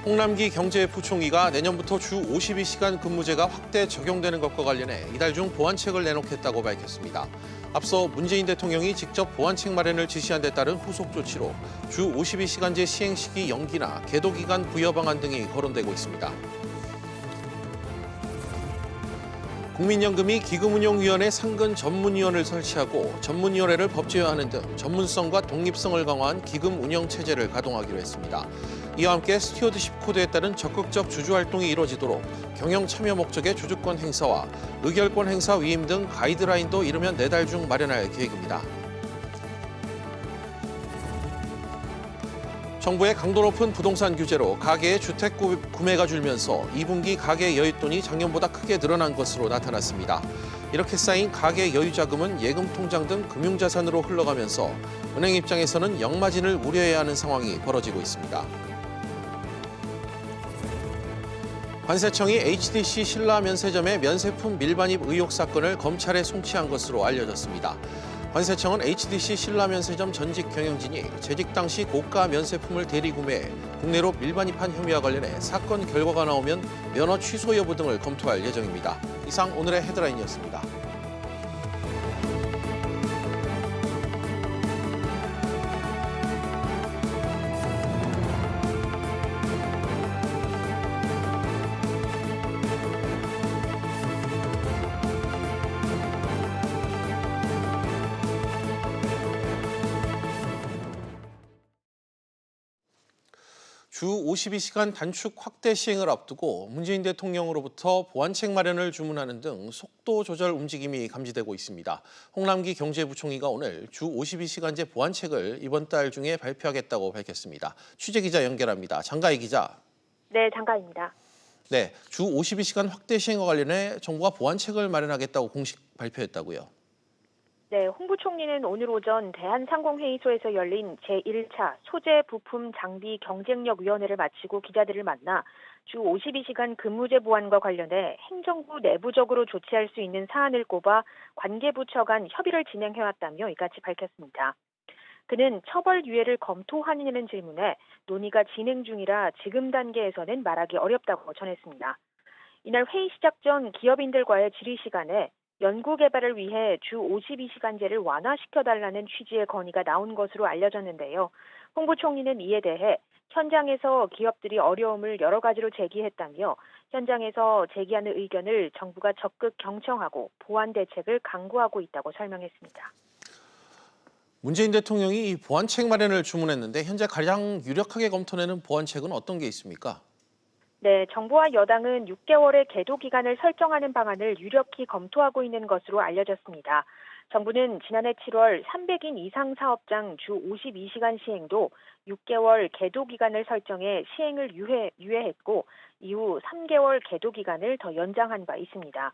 홍남기 경제부총리가 내년부터 주 52시간 근무제가 확대 적용되는 것과 관련해 이달 중 보완책을 내놓겠다고 밝혔습니다. 앞서 문재인 대통령이 직접 보완책 마련을 지시한 데 따른 후속 조치로 주 52시간제 시행 시기 연기나 계도 기간 부여 방안 등이 거론되고 있습니다. 국민연금이 기금운용위원회 상근 전문위원을 설치하고 전문위원회를 법제화하는 등 전문성과 독립성을 강화한 기금운영체제를 가동하기로 했습니다. 이와 함께 스튜어드십 코드에 따른 적극적 주주활동이 이뤄지도록 경영 참여 목적의 주주권 행사와 의결권 행사 위임 등 가이드라인도 이르면 4달 중 마련할 계획입니다. 정부의 강도 높은 부동산 규제로 가계의 주택 구매가 줄면서 2분기 가계 여윳돈이 작년보다 크게 늘어난 것으로 나타났습니다. 이렇게 쌓인 가계 여유 자금은 예금 통장 등 금융자산으로 흘러가면서 은행 입장에서는 역마진을 우려해야 하는 상황이 벌어지고 있습니다. 관세청이 HDC 신라 면세점의 면세품 밀반입 의혹 사건을 검찰에 송치한 것으로 알려졌습니다. 관세청은 HDC 신라 면세점 전직 경영진이 재직 당시 고가 면세품을 대리 구매해 국내로 밀반입한 혐의와 관련해 사건 결과가 나오면 면허 취소 여부 등을 검토할 예정입니다. 이상 오늘의 헤드라인이었습니다. 주 52시간 단축 확대 시행을 앞두고 문재인 대통령으로부터 보완책 마련을 주문하는 등 속도 조절 움직임이 감지되고 있습니다. 홍남기 경제부총리가 오늘 주 52시간제 보완책을 이번 달 중에 발표하겠다고 밝혔습니다. 취재기자 연결합니다. 장가희 기자. 네, 장가입니다. 네, 주 52시간 확대 시행과 관련해 정부가 보완책을 마련하겠다고 공식 발표했다고요. 네, 홍 부총리는 오늘 오전 대한상공회의소에서 열린 제1차 소재, 부품, 장비 경쟁력위원회를 마치고 기자들을 만나 주 52시간 근무제 보완과 관련해 행정부 내부적으로 조치할 수 있는 사안을 꼽아 관계부처 간 협의를 진행해왔다며 이같이 밝혔습니다. 그는 처벌 유예를 검토하느냐는 질문에 논의가 진행 중이라 지금 단계에서는 말하기 어렵다고 전했습니다. 이날 회의 시작 전 기업인들과의 질의 시간에 연구개발을 위해 주 52시간제를 완화시켜달라는 취지의 건의가 나온 것으로 알려졌는데요. 홍 부총리는 이에 대해 현장에서 기업들이 어려움을 여러 가지로 제기했다며 현장에서 제기하는 의견을 정부가 적극 경청하고 보완 대책을 강구하고 있다고 설명했습니다. 문재인 대통령이 보완책 마련을 주문했는데 현재 가장 유력하게 검토되는 보완책은 어떤 게 있습니까? 네, 정부와 여당은 6개월의 계도 기간을 설정하는 방안을 유력히 검토하고 있는 것으로 알려졌습니다. 정부는 지난해 7월 300인 이상 사업장 주 52시간 시행도 6개월 계도 기간을 설정해 시행을 유예했고 이후 3개월 계도 기간을 더 연장한 바 있습니다.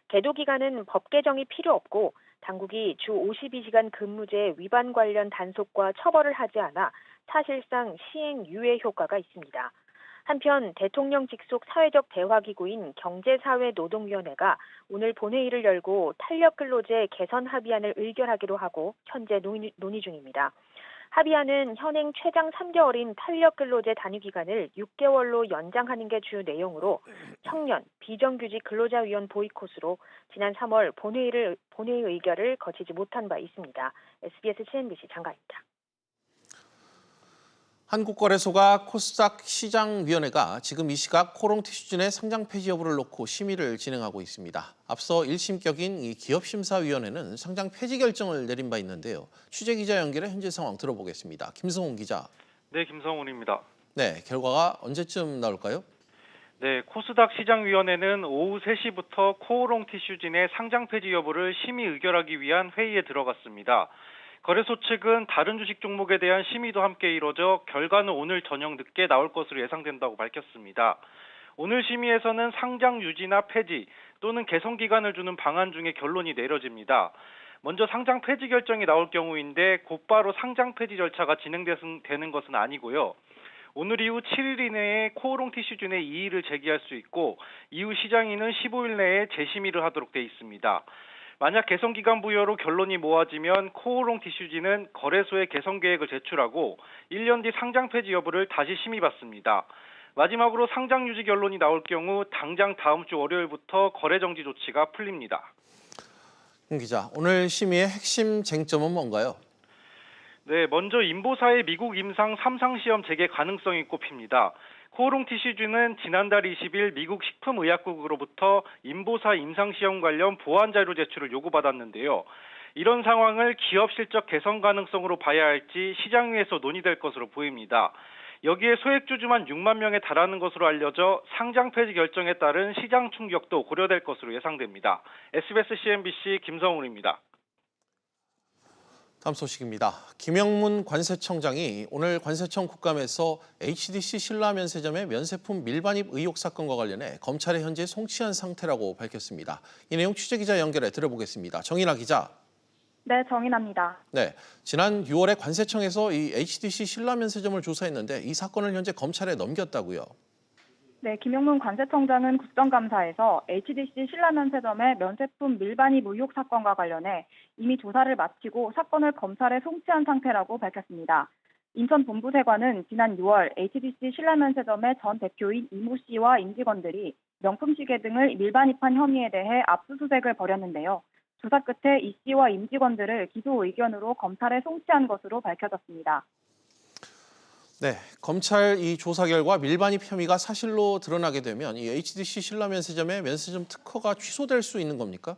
계도 기간은 법 개정이 필요 없고 당국이 주 52시간 근무제 위반 관련 단속과 처벌을 하지 않아 사실상 시행 유예 효과가 있습니다. 한편 대통령 직속 사회적 대화기구인 경제사회노동위원회가 오늘 본회의를 열고 탄력근로제 개선 합의안을 의결하기로 하고 현재 논의 중입니다. 합의안은 현행 최장 3개월인 탄력근로제 단위기간을 6개월로 연장하는 게 주요 내용으로 청년, 비정규직 근로자위원 보이콧으로 지난 3월 본회의 의결을 거치지 못한 바 있습니다. SBS CNBC 장가입니다. 한국거래소가 코스닥 시장위원회가 지금 이 시각 코롱티슈진의 상장 폐지 여부를 놓고 심의를 진행하고 있습니다. 앞서 1심격인 이 기업심사위원회는 상장 폐지 결정을 내린 바 있는데요. 취재기자 연결해 현재 상황 들어보겠습니다. 김성훈 기자. 네, 김성훈입니다. 네, 결과가 언제쯤 나올까요? 네, 코스닥 시장위원회는 오후 3시부터 코오롱티슈진의 상장 폐지 여부를 심의 의결하기 위한 회의에 들어갔습니다. 거래소 측은 다른 주식 종목에 대한 심의도 함께 이뤄져 결과는 오늘 저녁 늦게 나올 것으로 예상된다고 밝혔습니다. 오늘 심의에서는 상장 유지나 폐지 또는 개선 기간을 주는 방안 중에 결론이 내려집니다. 먼저 상장 폐지 결정이 나올 경우인데 곧바로 상장 폐지 절차가 진행되는 것은 아니고요. 오늘 이후 7일 이내에 코오롱티슈진의 이의를 제기할 수 있고 이후 시장위는 15일 내에 재심의를 하도록 돼 있습니다. 만약 개선기간 부여로 결론이 모아지면 코오롱티슈진은 거래소에 개선 계획을 제출하고 1년 뒤 상장 폐지 여부를 다시 심의받습니다. 마지막으로 상장 유지 결론이 나올 경우 당장 다음 주 월요일부터 거래 정지 조치가 풀립니다. 기자, 오늘 심의의 핵심 쟁점은 뭔가요? 네, 먼저 인보사의 미국 임상 3상 시험 재개 가능성이 꼽힙니다. 코오롱 티슈즈는 지난달 20일 미국 식품의약국으로부터 인보사 임상시험 관련 보안 자료 제출을 요구받았는데요. 이런 상황을 기업 실적 개선 가능성으로 봐야 할지 시장위에서 논의될 것으로 보입니다. 여기에 소액주주만 6만 명에 달하는 것으로 알려져 상장 폐지 결정에 따른 시장 충격도 고려될 것으로 예상됩니다. SBS CNBC 김성훈입니다. 다음 소식입니다. 김영문 관세청장이 오늘 관세청 국감에서 HDC 신라 면세점의 면세품 밀반입 의혹 사건과 관련해 검찰에 현재 송치한 상태라고 밝혔습니다. 이 내용 취재기자 연결해 들어보겠습니다. 정인아 기자. 네, 정인아입니다. 네, 지난 6월에 관세청에서 이 HDC 신라 면세점을 조사했는데 이 사건을 현재 검찰에 넘겼다고요. 네, 김용문 관세청장은 국정감사에서 HDC 신라면세점의 면세품 밀반입 의혹 사건과 관련해 이미 조사를 마치고 사건을 검찰에 송치한 상태라고 밝혔습니다. 인천본부세관은 지난 6월 HDC 신라면세점의 전 대표인 이모 씨와 임직원들이 명품 시계 등을 밀반입한 혐의에 대해 압수수색을 벌였는데요. 조사 끝에 이 씨와 임직원들을 기소 의견으로 검찰에 송치한 것으로 밝혀졌습니다. 네, 검찰 이 조사 결과 밀반입 혐의가 사실로 드러나게 되면 이 HDC 신라 면세점의 면세점 특허가 취소될 수 있는 겁니까?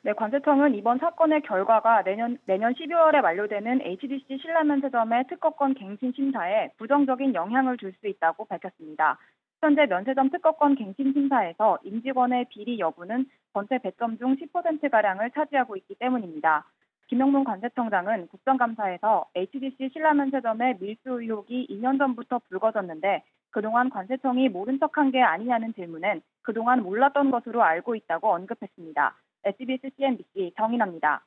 네, 관세청은 이번 사건의 결과가 내년 12월에 만료되는 HDC 신라면세점의 특허권 갱신 심사에 부정적인 영향을 줄 수 있다고 밝혔습니다. 현재 면세점 특허권 갱신 심사에서 임직원의 비리 여부는 전체 배점 중 10%가량을 차지하고 있기 때문입니다. 김영문 관세청장은 국정감사에서 HDC 신라면세점의 밀수 의혹이 2년 전부터 불거졌는데 그동안 관세청이 모른 척한 게 아니냐는 질문엔 그동안 몰랐던 것으로 알고 있다고 언급했습니다. SBS CNBC 정인아입니다.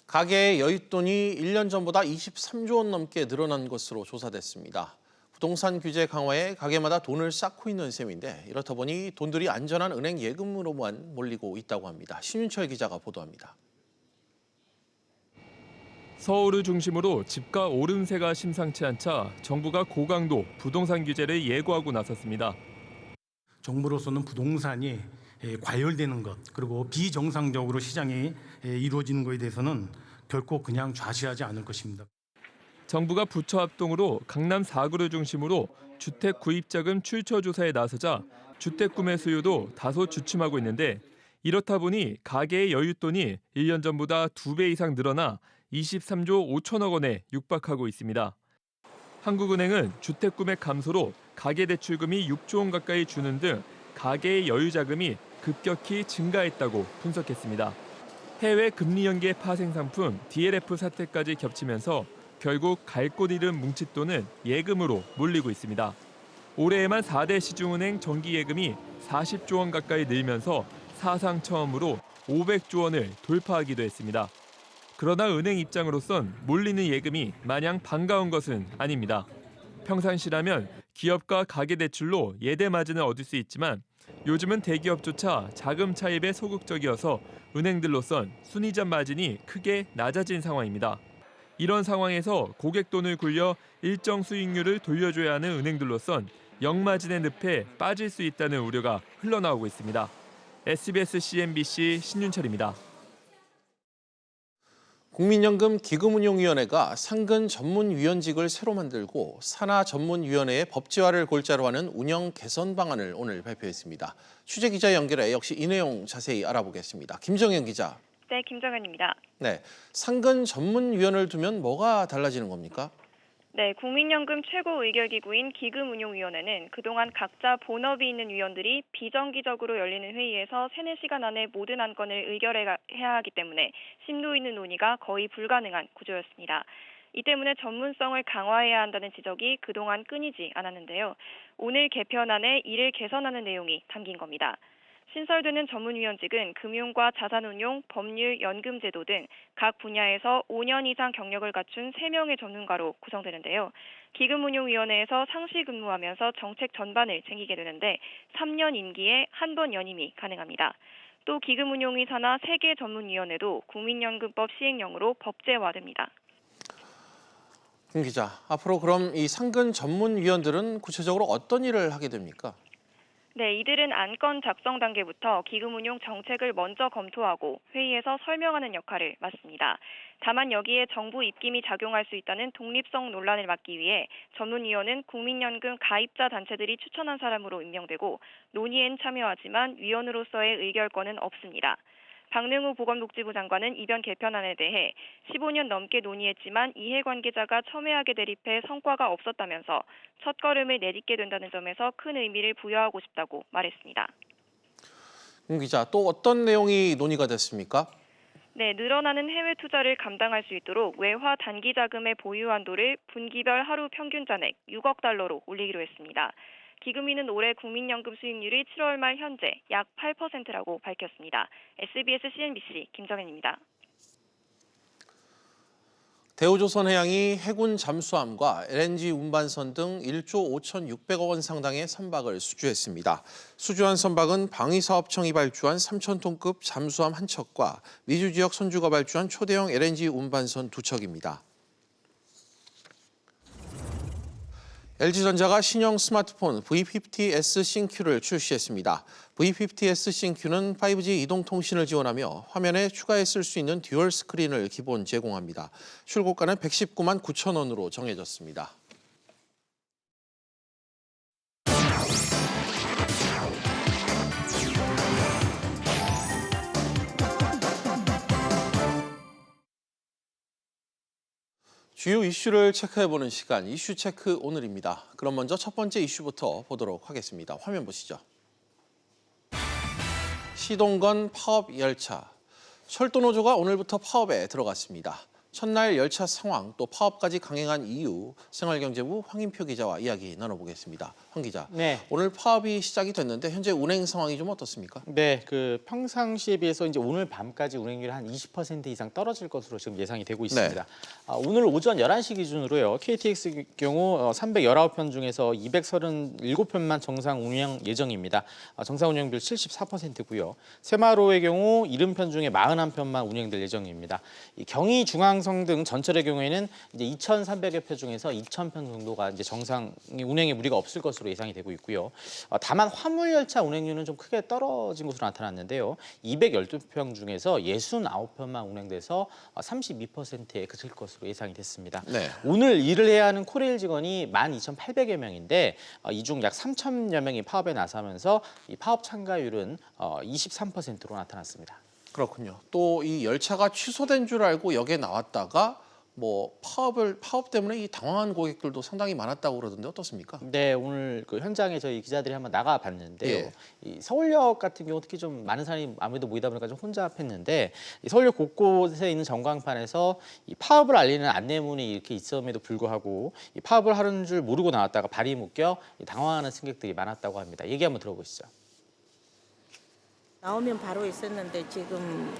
가계의 여윳돈이 1년 전보다 23조 원 넘게 늘어난 것으로 조사됐습니다. 부동산 규제 강화에 가게마다 돈을 쌓고 있는 셈인데 이렇다 보니 돈들이 안전한 은행 예금으로만 몰리고 있다고 합니다. 신윤철 기자가 보도합니다. 서울을 중심으로 집가 오름세가 심상치 않자 정부가 고강도 부동산 규제를 예고하고 나섰습니다. 정부로서는 부동산이 과열되는 것 그리고 비정상적으로 시장이 이루어지는 것에 대해서는 결코 그냥 좌시하지 않을 것입니다. 정부가 부처 합동으로 강남 4구를 중심으로 주택 구입자금 출처 조사에 나서자 주택 구매 수요도 다소 주춤하고 있는데 이렇다 보니 가계의 여윳돈이 1년 전보다 2배 이상 늘어나 23조 5천억 원에 육박하고 있습니다. 한국은행은 주택 구매 감소로 가계대출금이 6조 원 가까이 주는 등 가계의 여유자금이 급격히 증가했다고 분석했습니다. 해외 금리 연계 파생 상품 DLF 사태까지 겹치면서 결국 갈 곳 잃은 뭉칫돈은 예금으로 몰리고 있습니다. 올해에만 4대 시중은행 정기예금이 40조 원 가까이 늘면서 사상 처음으로 500조 원을 돌파하기도 했습니다. 그러나 은행 입장으로선 몰리는 예금이 마냥 반가운 것은 아닙니다. 평상시라면 기업과 가계대출로 예대 마진을 얻을 수 있지만 요즘은 대기업조차 자금 차입에 소극적이어서 은행들로선 순이자 마진이 크게 낮아진 상황입니다. 이런 상황에서 고객 돈을 굴려 일정 수익률을 돌려줘야 하는 은행들로선 역마진의 늪에 빠질 수 있다는 우려가 흘러나오고 있습니다. SBS CNBC 신윤철입니다. 국민연금 기금운용위원회가 상근 전문위원직을 새로 만들고 산하전문위원회의 법제화를 골자로 하는 운영 개선 방안을 오늘 발표했습니다. 취재기자 연결해 역시 이 내용 자세히 알아보겠습니다. 김정현 기자. 네, 김정현입니다. 네, 상근 전문위원을 두면 뭐가 달라지는 겁니까? 네, 국민연금 최고의결기구인 기금운용위원회는 그동안 각자 본업이 있는 위원들이 비정기적으로 열리는 회의에서 3-4시간 안에 모든 안건을 의결해야 하기 때문에 심도 있는 논의가 거의 불가능한 구조였습니다. 이 때문에 전문성을 강화해야 한다는 지적이 그동안 끊이지 않았는데요. 오늘 개편안에 이를 개선하는 내용이 담긴 겁니다. 신설되는 전문위원직은 금융과 자산운용, 법률, 연금제도 등 각 분야에서 5년 이상 경력을 갖춘 3명의 전문가로 구성되는데요. 기금운용위원회에서 상시 근무하면서 정책 전반을 챙기게 되는데 3년 임기에 한 번 연임이 가능합니다. 또 기금운용위 산하 3개 전문위원회도 국민연금법 시행령으로 법제화됩니다. 김 기자, 앞으로 그럼 이 상근 전문위원들은 구체적으로 어떤 일을 하게 됩니까? 네, 이들은 안건 작성 단계부터 기금 운용 정책을 먼저 검토하고 회의에서 설명하는 역할을 맡습니다. 다만 여기에 정부 입김이 작용할 수 있다는 독립성 논란을 막기 위해 전문위원은 국민연금 가입자 단체들이 추천한 사람으로 임명되고 논의엔 참여하지만 위원으로서의 의결권은 없습니다. 박능우 보건복지부 장관은 이변 개편안에 대해 15년 넘게 논의했지만 이해관계자가 첨예하게 대립해 성과가 없었다면서 첫걸음을 내딛게 된다는 점에서 큰 의미를 부여하고 싶다고 말했습니다. 김 기자, 또 어떤 내용이 논의가 됐습니까? 네, 늘어나는 해외 투자를 감당할 수 있도록 외화 단기 자금의 보유 한도를 분기별 하루 평균 잔액 6억 달러로 올리기로 했습니다. 기금위는 올해 국민연금 수익률이 7월 말 현재 약 8%라고 밝혔습니다. SBS CNBC 김정현입니다. 대우조선해양이 해군 잠수함과 LNG 운반선 등 1조 5,600억 원 상당의 선박을 수주했습니다. 수주한 선박은 방위사업청이 발주한 3,000톤급 잠수함 한 척과 미주 지역 선주가 발주한 초대형 LNG 운반선 2척입니다. LG전자가 신형 스마트폰 V50s 신Q를 출시했습니다. V50s 신Q는 5G 이동통신을 지원하며 화면에 추가해 쓸 수 있는 듀얼 스크린을 기본 제공합니다. 출고가는 119만 9천 원으로 정해졌습니다. 주요 이슈를 체크해보는 시간, 이슈 체크 오늘입니다. 그럼 먼저 첫 번째 이슈부터 보도록 하겠습니다. 화면 보시죠. 시동건 파업 열차. 철도노조가 오늘부터 파업에 들어갔습니다. 첫날 열차 상황, 또 파업까지 강행한 이유, 생활경제부 황인표 기자와 이야기 나눠보겠습니다. 황 기자, 네. 오늘 파업이 시작이 됐는데 현재 운행 상황이 좀 어떻습니까? 네, 평상시에 비해서 이제 오늘 밤까지 운행률이 한 20% 이상 떨어질 것으로 지금 예상이 되고 있습니다. 네. 오늘 오전 11시 기준으로요. KTX 경우 319편 중에서 237편만 정상 운영 예정입니다. 정상 운영률 74%고요. 새마로의 경우 70편 중에 41편만 운행될 예정입니다. 이 경의 중앙 등 전철의 경우에는 이제 2,300여 표 중에서 2,000편 정도가 이제 정상 운행에 무리가 없을 것으로 예상이 되고 있고요. 다만 화물 열차 운행률은 좀 크게 떨어진 것으로 나타났는데요. 212편 중에서 69편만 운행돼서 32%에 그칠 것으로 예상이 됐습니다. 네. 오늘 일을 해야 하는 코레일 직원이 12,800여 명인데 이 중 약 3,000여 명이 파업에 나서면서 이 파업 참가율은 23%로 나타났습니다. 그렇군요. 또 이 열차가 취소된 줄 알고 역에 나왔다가 파업 때문에 이 당황한 고객들도 상당히 많았다고 그러던데 어떻습니까? 네, 오늘 현장에 저희 기자들이 한번 나가 봤는데요. 예. 이 서울역 같은 경우 특히 좀 많은 사람이 아무래도 모이다 보니까 좀 혼잡했는데 이 서울역 곳곳에 있는 전광판에서 이 파업을 알리는 안내문이 이렇게 있음에도 불구하고 이 파업을 하는 줄 모르고 나왔다가 발이 묶여 당황하는 승객들이 많았다고 합니다. 얘기 한번 들어보시죠. 나오면 바로 있었는데 지금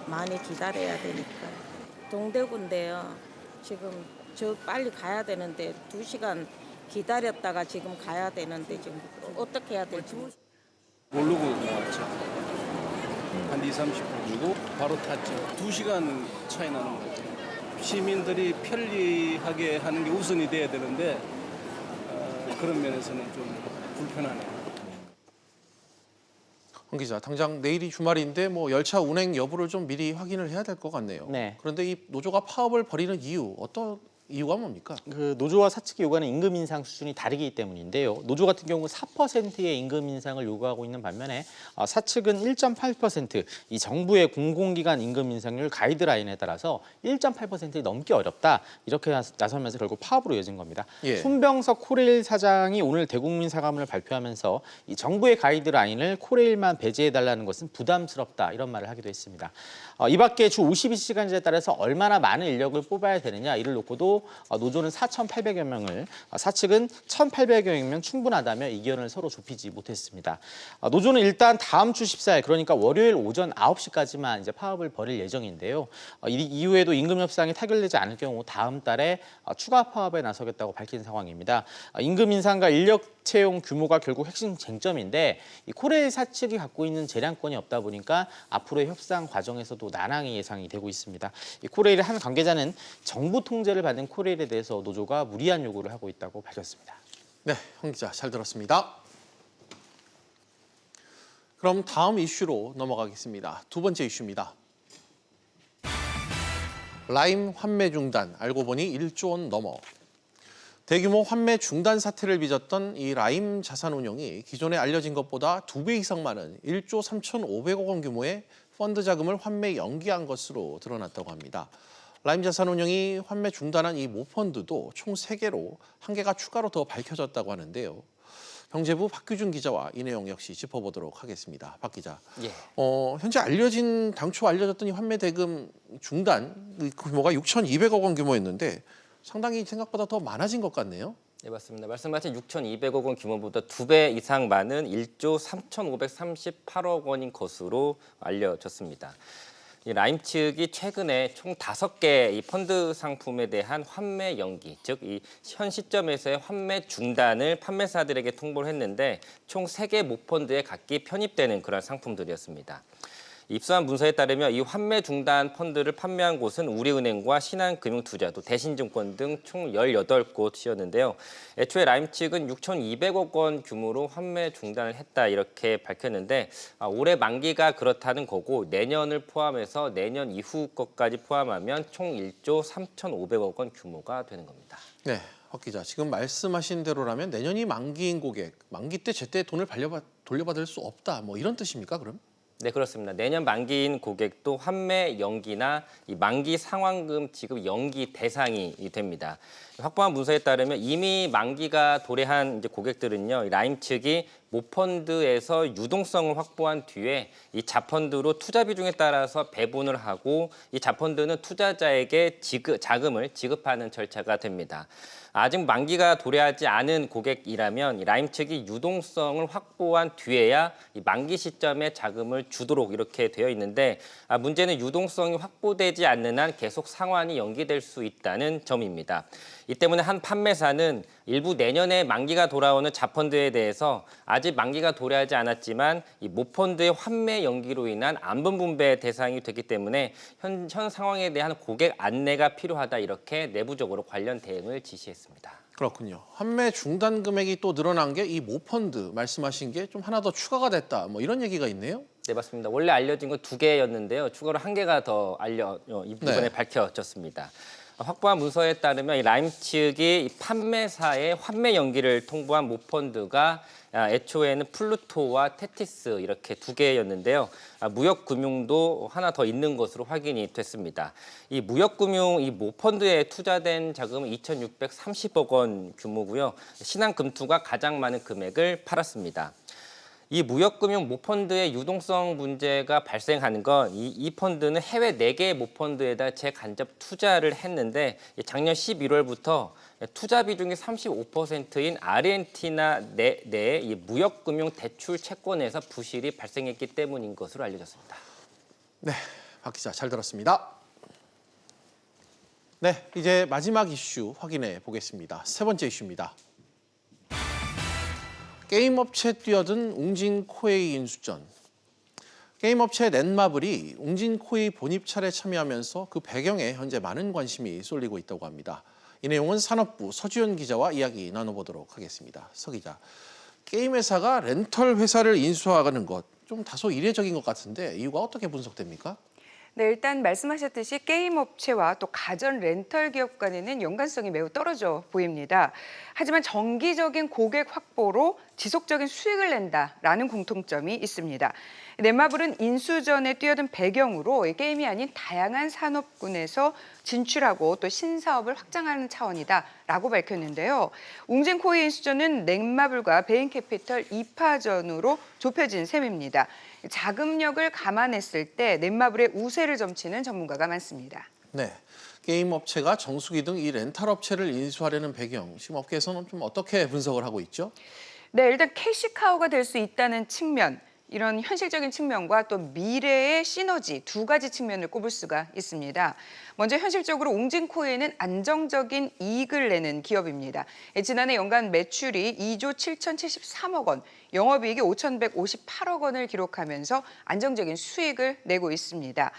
많이 기다려야 되니까. 동대구인데요. 지금 저 빨리 가야 되는데 2시간 기다렸다가 지금 가야 되는데 지금 어떻게 해야 될지. 모르고 나왔죠. 한 2, 30분 주고 바로 탔죠. 2시간 차이 나는 거죠. 시민들이 편리하게 하는 게 우선이 돼야 되는데 그런 면에서는 좀 불편하네요. 황 기자, 당장 내일이 주말인데 열차 운행 여부를 좀 미리 확인을 해야 될 것 같네요. 네. 그런데 이 노조가 파업을 벌이는 이유, 어떤 이유가 뭡니까? 노조와 사측이 요구하는 임금 인상 수준이 다르기 때문인데요. 노조 같은 경우 4%의 임금 인상을 요구하고 있는 반면에 사측은 1.8%, 이 정부의 공공기관 임금 인상률 가이드라인에 따라서 1.8%를 넘기 어렵다. 이렇게 나서면서 결국 파업으로 이어진 겁니다. 예. 손병석 코레일 사장이 오늘 대국민 사과문을 발표하면서 이 정부의 가이드라인을 코레일만 배제해달라는 것은 부담스럽다. 이런 말을 하기도 했습니다. 이 밖에 주 52시간제에 따라서 얼마나 많은 인력을 뽑아야 되느냐 이를 놓고도 노조는 4,800여 명을, 사측은 1,800여 명 충분하다며 의견을 서로 좁히지 못했습니다. 노조는 일단 다음 주 14일, 그러니까 월요일 오전 9시까지만 이제 파업을 벌일 예정인데요. 이후에도 임금 협상이 타결되지 않을 경우 다음 달에 추가 파업에 나서겠다고 밝힌 상황입니다. 임금 인상과 인력 채용 규모가 결국 핵심 쟁점인데 이 코레일 사측이 갖고 있는 재량권이 없다 보니까 앞으로의 협상 과정에서도 난항이 예상이 되고 있습니다. 이 코레일의 한 관계자는 정부 통제를 받는 있는 코레일에 대해서 노조가 무리한 요구를 하고 있다고 밝혔습니다. 네, 황 기자 잘 들었습니다. 그럼 다음 이슈로 넘어가겠습니다. 두 번째 이슈입니다. 라임 환매 중단, 알고 보니 1조 원 넘어. 대규모 환매 중단 사태를 빚었던 이 라임 자산운용이 기존에 알려진 것보다 2배 이상 많은 1조 3,500억 원 규모의 펀드 자금을 환매 연기한 것으로 드러났다고 합니다. 라임 자산운용이 환매 중단한 이 모펀드도 총 3개로 1개가 추가로 더 밝혀졌다고 하는데요. 경제부 박규준 기자와 이 내용 역시 짚어보도록 하겠습니다. 박 기자, 예. 현재 당초 알려졌던 이 환매 대금 중단 규모가 6,200억 원 규모였는데 상당히 생각보다 더 많아진 것 같네요. 네, 맞습니다. 말씀하신 6,200억 원 규모보다 2배 이상 많은 1조 3,538억 원인 것으로 알려졌습니다. 이 라임 측이 최근에 총 5개 이 펀드 상품에 대한 환매 연기, 즉 이 현 시점에서의 환매 중단을 판매사들에게 통보를 했는데 총 3개 모펀드에 각기 편입되는 그런 상품들이었습니다. 입수한 문서에 따르면 이 환매 중단 펀드를 판매한 곳은 우리은행과 신한금융투자, 또 대신증권 등 총 18곳이었는데요. 애초에 라임 측은 6,200억 원 규모로 환매 중단을 했다 이렇게 밝혔는데 올해 만기가 그렇다는 거고 내년을 포함해서 내년 이후 것까지 포함하면 총 1조 3,500억 원 규모가 되는 겁니다. 네, 박 기자, 지금 말씀하신 대로라면 내년이 만기인 고객, 만기 때 제때 돈을 돌려받을 수 없다, 뭐 이런 뜻입니까, 그럼? 네, 그렇습니다. 내년 만기인 고객도 환매 연기나 이 만기 상환금 지급 연기 대상이 됩니다. 확보한 문서에 따르면 이미 만기가 도래한 고객들은요, 라임 측이 모펀드에서 유동성을 확보한 뒤에 이 자펀드로 투자 비중에 따라서 배분을 하고 이 자펀드는 투자자에게 자금을 지급하는 절차가 됩니다. 아직 만기가 도래하지 않은 고객이라면 라임 측이 유동성을 확보한 뒤에야 이 만기 시점에 자금을 주도록 이렇게 되어 있는데 문제는 유동성이 확보되지 않는 한 계속 상환이 연기될 수 있다는 점입니다. 이 때문에 한 판매사는 일부 내년에 만기가 돌아오는 자펀드에 대해서 아직 만기가 도래하지 않았지만 이 모펀드의 환매 연기로 인한 안분 분배 대상이 되기 때문에 현 상황에 대한 고객 안내가 필요하다 이렇게 내부적으로 관련 대응을 지시했습니다. 그렇군요. 환매 중단 금액이 또 늘어난 게 이 모펀드 말씀하신 게 좀 하나 더 추가가 됐다, 뭐 이런 얘기가 있네요. 네, 맞습니다. 원래 알려진 건 2개였는데요. 추가로 1개가 더 이번에 밝혀졌습니다. 확보한 문서에 따르면 이 라임 측이 판매사의 환매 연기를 통보한 모펀드가 애초에는 플루토와 테티스 이렇게 2개였는데요. 무역금융도 하나 더 있는 것으로 확인이 됐습니다. 이 무역금융 이 모펀드에 투자된 자금은 2,630억 원 규모고요. 신한금투가 가장 많은 금액을 팔았습니다. 이 무역금융 모펀드의 유동성 문제가 발생하는 건 이 펀드는 해외 4개의 모펀드에다 재간접 투자를 했는데 작년 11월부터 투자 비중이 35%인 아르헨티나 내에 이 무역금융 대출 채권에서 부실이 발생했기 때문인 것으로 알려졌습니다. 네, 박 기자 잘 들었습니다. 네, 이제 마지막 이슈 확인해 보겠습니다. 세 번째 이슈입니다. 게임업체 뛰어든 웅진 코웨이 인수전. 게임업체 넷마블이 웅진 코웨이 본입찰에 참여하면서 그 배경에 현재 많은 관심이 쏠리고 있다고 합니다. 이 내용은 산업부 서지현 기자와 이야기 나눠보도록 하겠습니다. 서 기자, 게임 회사가 렌털 회사를 인수하는 것 좀 다소 이례적인 것 같은데 이유가 어떻게 분석됩니까? 네, 일단 말씀하셨듯이 게임 업체와 또 가전 렌털 기업 간에는 연관성이 매우 떨어져 보입니다. 하지만 정기적인 고객 확보로 지속적인 수익을 낸다라는 공통점이 있습니다. 넷마블은 인수전에 뛰어든 배경으로 게임이 아닌 다양한 산업군에서 진출하고 또 신사업을 확장하는 차원이다라고 밝혔는데요. 웅진 코웨이 인수전은 넷마블과 베인캐피털 2파전으로 좁혀진 셈입니다. 자금력을 감안했을 때 넷마블의 우세를 점치는 전문가가 많습니다. 네, 게임 업체가 정수기 등 이 렌탈 업체를 인수하려는 배경, 지금 업계에서는 좀 어떻게 분석을 하고 있죠? 네, 일단 캐시카우가 될 수 있다는 측면, 이런 현실적인 측면과 또 미래의 시너지 2가지 측면을 꼽을 수가 있습니다. 먼저 현실적으로 웅진코웨이는 안정적인 이익을 내는 기업입니다. 지난해 연간 매출이 2조 7,073억 원, 영업이익이 5,158억 원을 기록하면서 안정적인 수익을 내고 있습니다.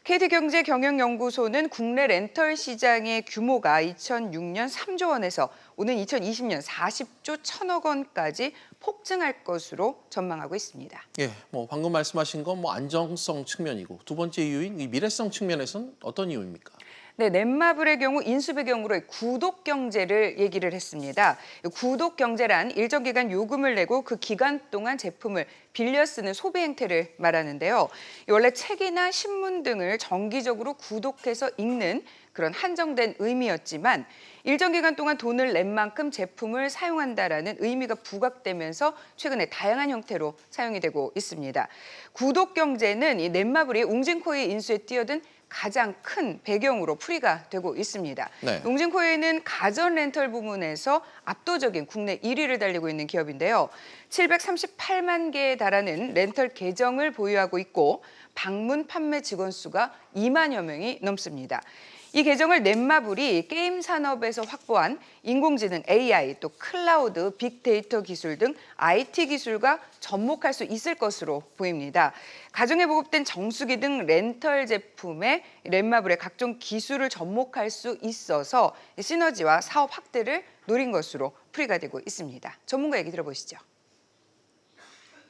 KD경제경영연구소는 국내 렌털 시장의 규모가 2006년 3조 원에서 오는 2020년 40조 1천억 원까지 폭증할 것으로 전망하고 있습니다. 예, 방금 말씀하신 건 안정성 측면이고 두 번째 이유인 이 미래성 측면에서는 어떤 이유입니까? 네, 넷마블의 경우 인수배 경우로 구독 경제를 얘기를 했습니다. 구독 경제란 일정 기간 요금을 내고 그 기간 동안 제품을 빌려 쓰는 소비 행태를 말하는데요. 원래 책이나 신문 등을 정기적으로 구독해서 읽는 그런 한정된 의미였지만 일정 기간 동안 돈을 낸 만큼 제품을 사용한다라는 의미가 부각되면서 최근에 다양한 형태로 사용이 되고 있습니다. 구독 경제는 이 넷마블이 웅진코이 인수에 뛰어든 가장 큰 배경으로 풀이가 되고 있습니다. 네. 웅진코이는 가전 렌털 부문에서 압도적인 국내 1위를 달리고 있는 기업인데요. 738만 개에 달하는 렌털 계정을 보유하고 있고 방문 판매 직원 수가 2만여 명이 넘습니다. 이 계정을 넷마블이 게임 산업에서 확보한 인공지능 AI, 또 클라우드, 빅데이터 기술 등 IT 기술과 접목할 수 있을 것으로 보입니다. 가정에 보급된 정수기 등 렌털 제품에 넷마블의 각종 기술을 접목할 수 있어서 시너지와 사업 확대를 노린 것으로 풀이가 되고 있습니다. 전문가 얘기 들어보시죠.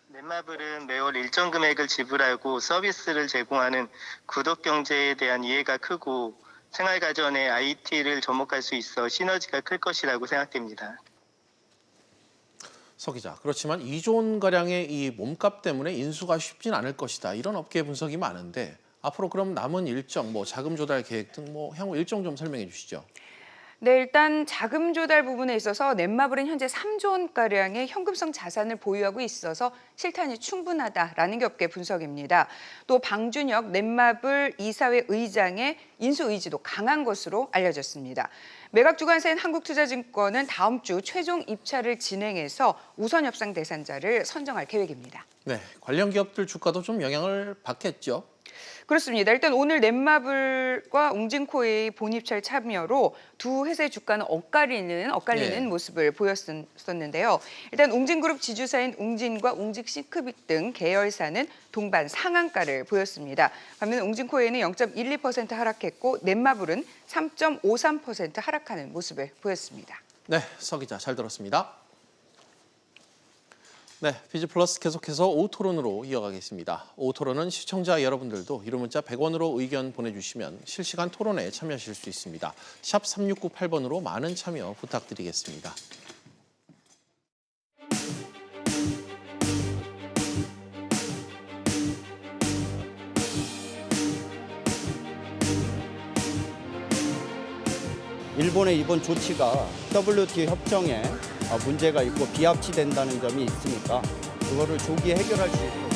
넷마블은 매월 일정 금액을 지불하고 서비스를 제공하는 구독 경제에 대한 이해가 크고 생활가전에 IT를 접목할 수 있어 시너지가 클 것이라고 생각됩니다. 서 기자, 그렇지만 2조 원가량의 이 몸값 때문에 인수가 쉽진 않을 것이다. 이런 업계 분석이 많은데 앞으로 그럼 남은 일정, 자금 조달 계획 등 향후 일정 좀 설명해 주시죠. 네, 일단 자금 조달 부분에 있어서 넷마블은 현재 3조 원가량의 현금성 자산을 보유하고 있어서 실탄이 충분하다라는 게 업계 분석입니다. 또 방준혁 넷마블 이사회 의장의 인수 의지도 강한 것으로 알려졌습니다. 매각주관사인 한국투자증권은 다음 주 최종 입찰을 진행해서 우선 협상 대상자를 선정할 계획입니다. 네, 관련 기업들 주가도 좀 영향을 받겠죠. 그렇습니다. 일단 오늘 넷마블과 웅진코의 본입찰 참여로 두 회사의 주가는 엇갈리는 모습을 보였었는데요. 일단 웅진그룹 지주사인 웅진과 웅진싱크빅 등 계열사는 동반 상한가를 보였습니다. 반면 웅진코에는 0.12% 하락했고 넷마블은 3.53% 하락하는 모습을 보였습니다. 네, 서 기자 잘 들었습니다. 네, 비즈플러스 계속해서 오토론으로 이어가겠습니다. 오토론은 시청자 여러분들도 유료 문자 100원으로 의견 보내주시면 실시간 토론에 참여하실 수 있습니다. 샵 3698번으로 많은 참여 부탁드리겠습니다. 일본의 이번 조치가 WTO 협정에 문제가 있고 비합치된다는 점이 있으니까 그거를 조기에 해결할 수 있도록.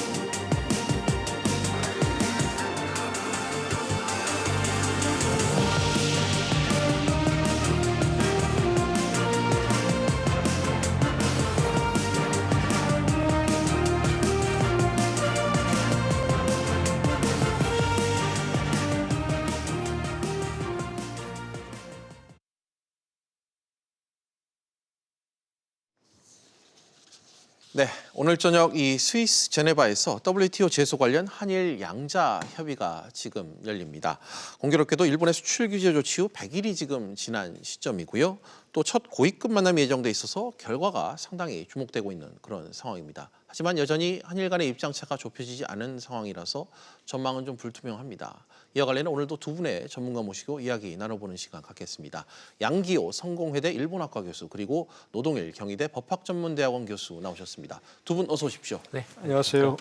네, 오늘 저녁 이 스위스 제네바에서 WTO 제소 관련 한일 양자 협의가 지금 열립니다. 공교롭게도 일본의 수출 규제 조치 후 100일이 지금 지난 시점이고요. 또 첫 고위급 만남이 예정돼 있어서 결과가 상당히 주목되고 있는 그런 상황입니다. 하지만 여전히 한일 간의 입장차가 좁혀지지 않은 상황이라서 전망은 좀 불투명합니다. 이와 관련해 오늘도 두 분의 전문가 모시고 이야기 나눠보는 시간 갖겠습니다. 양기호 성공회대 일본학과 교수 그리고 노동일 경희대 법학전문대학원 교수 나오셨습니다. 두 분 어서 오십시오. 네, 안녕하세요.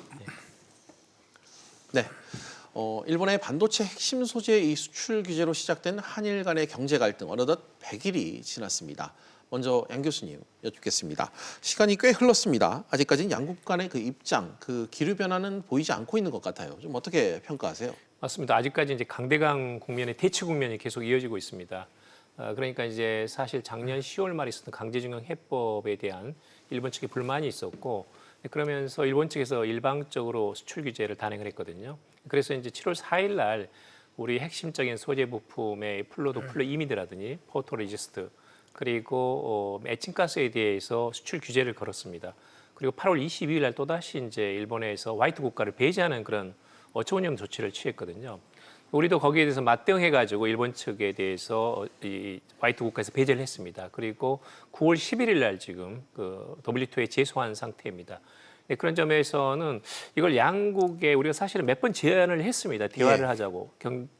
네, 일본의 반도체 핵심 소재의 이 수출 규제로 시작된 한일 간의 경제 갈등 어느덧 100일이 지났습니다. 먼저 양 교수님 여쭙겠습니다. 시간이 꽤 흘렀습니다. 아직까지는 양국 간의 그 입장, 그 기류 변화는 보이지 않고 있는 것 같아요. 좀 어떻게 평가하세요? 맞습니다. 아직까지 이제 강대강 국면의 대치 국면이 계속 이어지고 있습니다. 그러니까 이제 사실 작년 10월 말에 있었던 강제징용 해법에 대한 일본 측의 불만이 있었고 그러면서 일본 측에서 일방적으로 수출 규제를 단행을 했거든요. 그래서 이제 7월 4일 날 우리 핵심적인 소재 부품의 플로도 플로 이미드라든지 포토레지스트 그리고 매칭가스에 대해서 수출 규제를 걸었습니다. 그리고 8월 22일 날 또다시 이제 일본에서 화이트 국가를 배제하는 그런 어처구니없는 조치를 취했거든요. 우리도 거기에 대해서 맞대응해가지고 일본 측에 대해서 이 화이트 국가에서 배제를 했습니다. 그리고 9월 11일 날 지금 그 WTO에 제소한 상태입니다. 네, 그런 점에서는 이걸 양국에 우리가 사실은 몇 번 제안을 했습니다. 대화를 하자고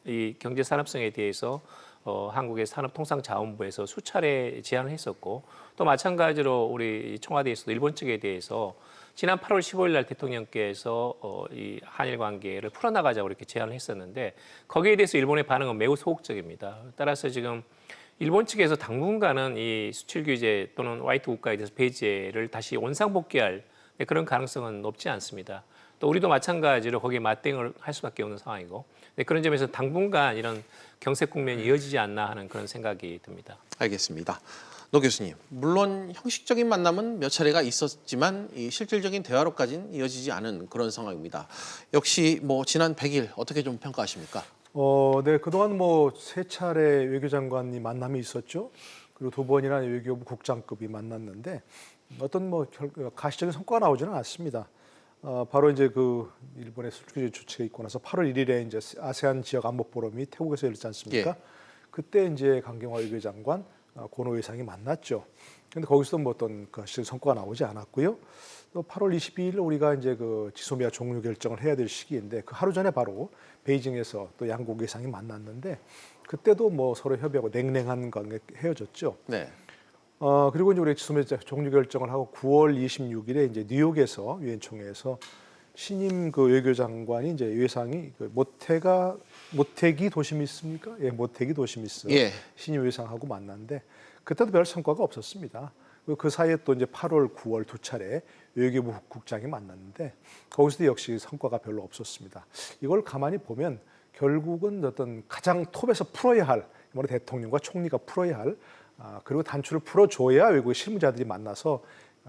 이 경제 산업성에 대해서 한국의 산업통상자원부에서 수차례 제안을 했었고 또 마찬가지로 우리 청와대에서도 일본 측에 대해서 지난 8월 15일 날 대통령께서 이 한일 관계를 풀어나가자고 이렇게 제안을 했었는데 거기에 대해서 일본의 반응은 매우 소극적입니다. 따라서 지금 일본 측에서 당분간은 이 수출 규제 또는 화이트 국가에 대해서 배제를 다시 원상복귀할 그런 가능성은 높지 않습니다. 또 우리도 마찬가지로 거기에 맞대응을 할 수밖에 없는 상황이고 그런 점에서 당분간 이런 경색 국면이 이어지지 않나 하는 그런 생각이 듭니다. 알겠습니다. 노 교수님, 물론 형식적인 만남은 몇 차례가 있었지만 이 실질적인 대화로까지는 이어지지 않은 그런 상황입니다. 역시 뭐 지난 100일 어떻게 좀 평가하십니까? 네, 그동안 뭐 3차례 외교장관이 만남이 있었죠. 그리고 2번이나 외교부 국장급이 만났는데 어떤 뭐 가시적인 성과가 나오지는 않습니다. 바로 이제 그 일본의 수출 규제 조치가 있고 나서 8월 1일에 이제 아세안 지역 안보 포럼이 태국에서 열리지 않습니까? 그때 이제 강경화 외교장관, 고노 외상이 만났죠. 그런데 거기서도 뭐 어떤 가시적 성과가 나오지 않았고요. 또 8월 22일 우리가 이제 그 지소미아 종료 결정을 해야 될 시기인데 그 하루 전에 바로 베이징에서 또 양국 외상이 만났는데 그때도 뭐 서로 협의하고 냉랭한 관계 헤어졌죠. 네. 그리고 이제 우리 지소미아 종료 결정을 하고 9월 26일에 이제 뉴욕에서 유엔 총회에서 신임 그 외교장관이 이제 외상이 그 모테기 도시미스입니까? 예, 모테기 도시미스 신임 외상하고 만났는데 그때도 별 성과가 없었습니다. 그 사이에 또 이제 8월, 9월 2차례 외교부 국장이 만났는데 거기서도 역시 성과가 별로 없었습니다. 이걸 가만히 보면 결국은 어떤 가장 톱에서 풀어야 할, 대통령과 총리가 풀어야 할, 그리고 단추를 풀어줘야 외국의 실무자들이 만나서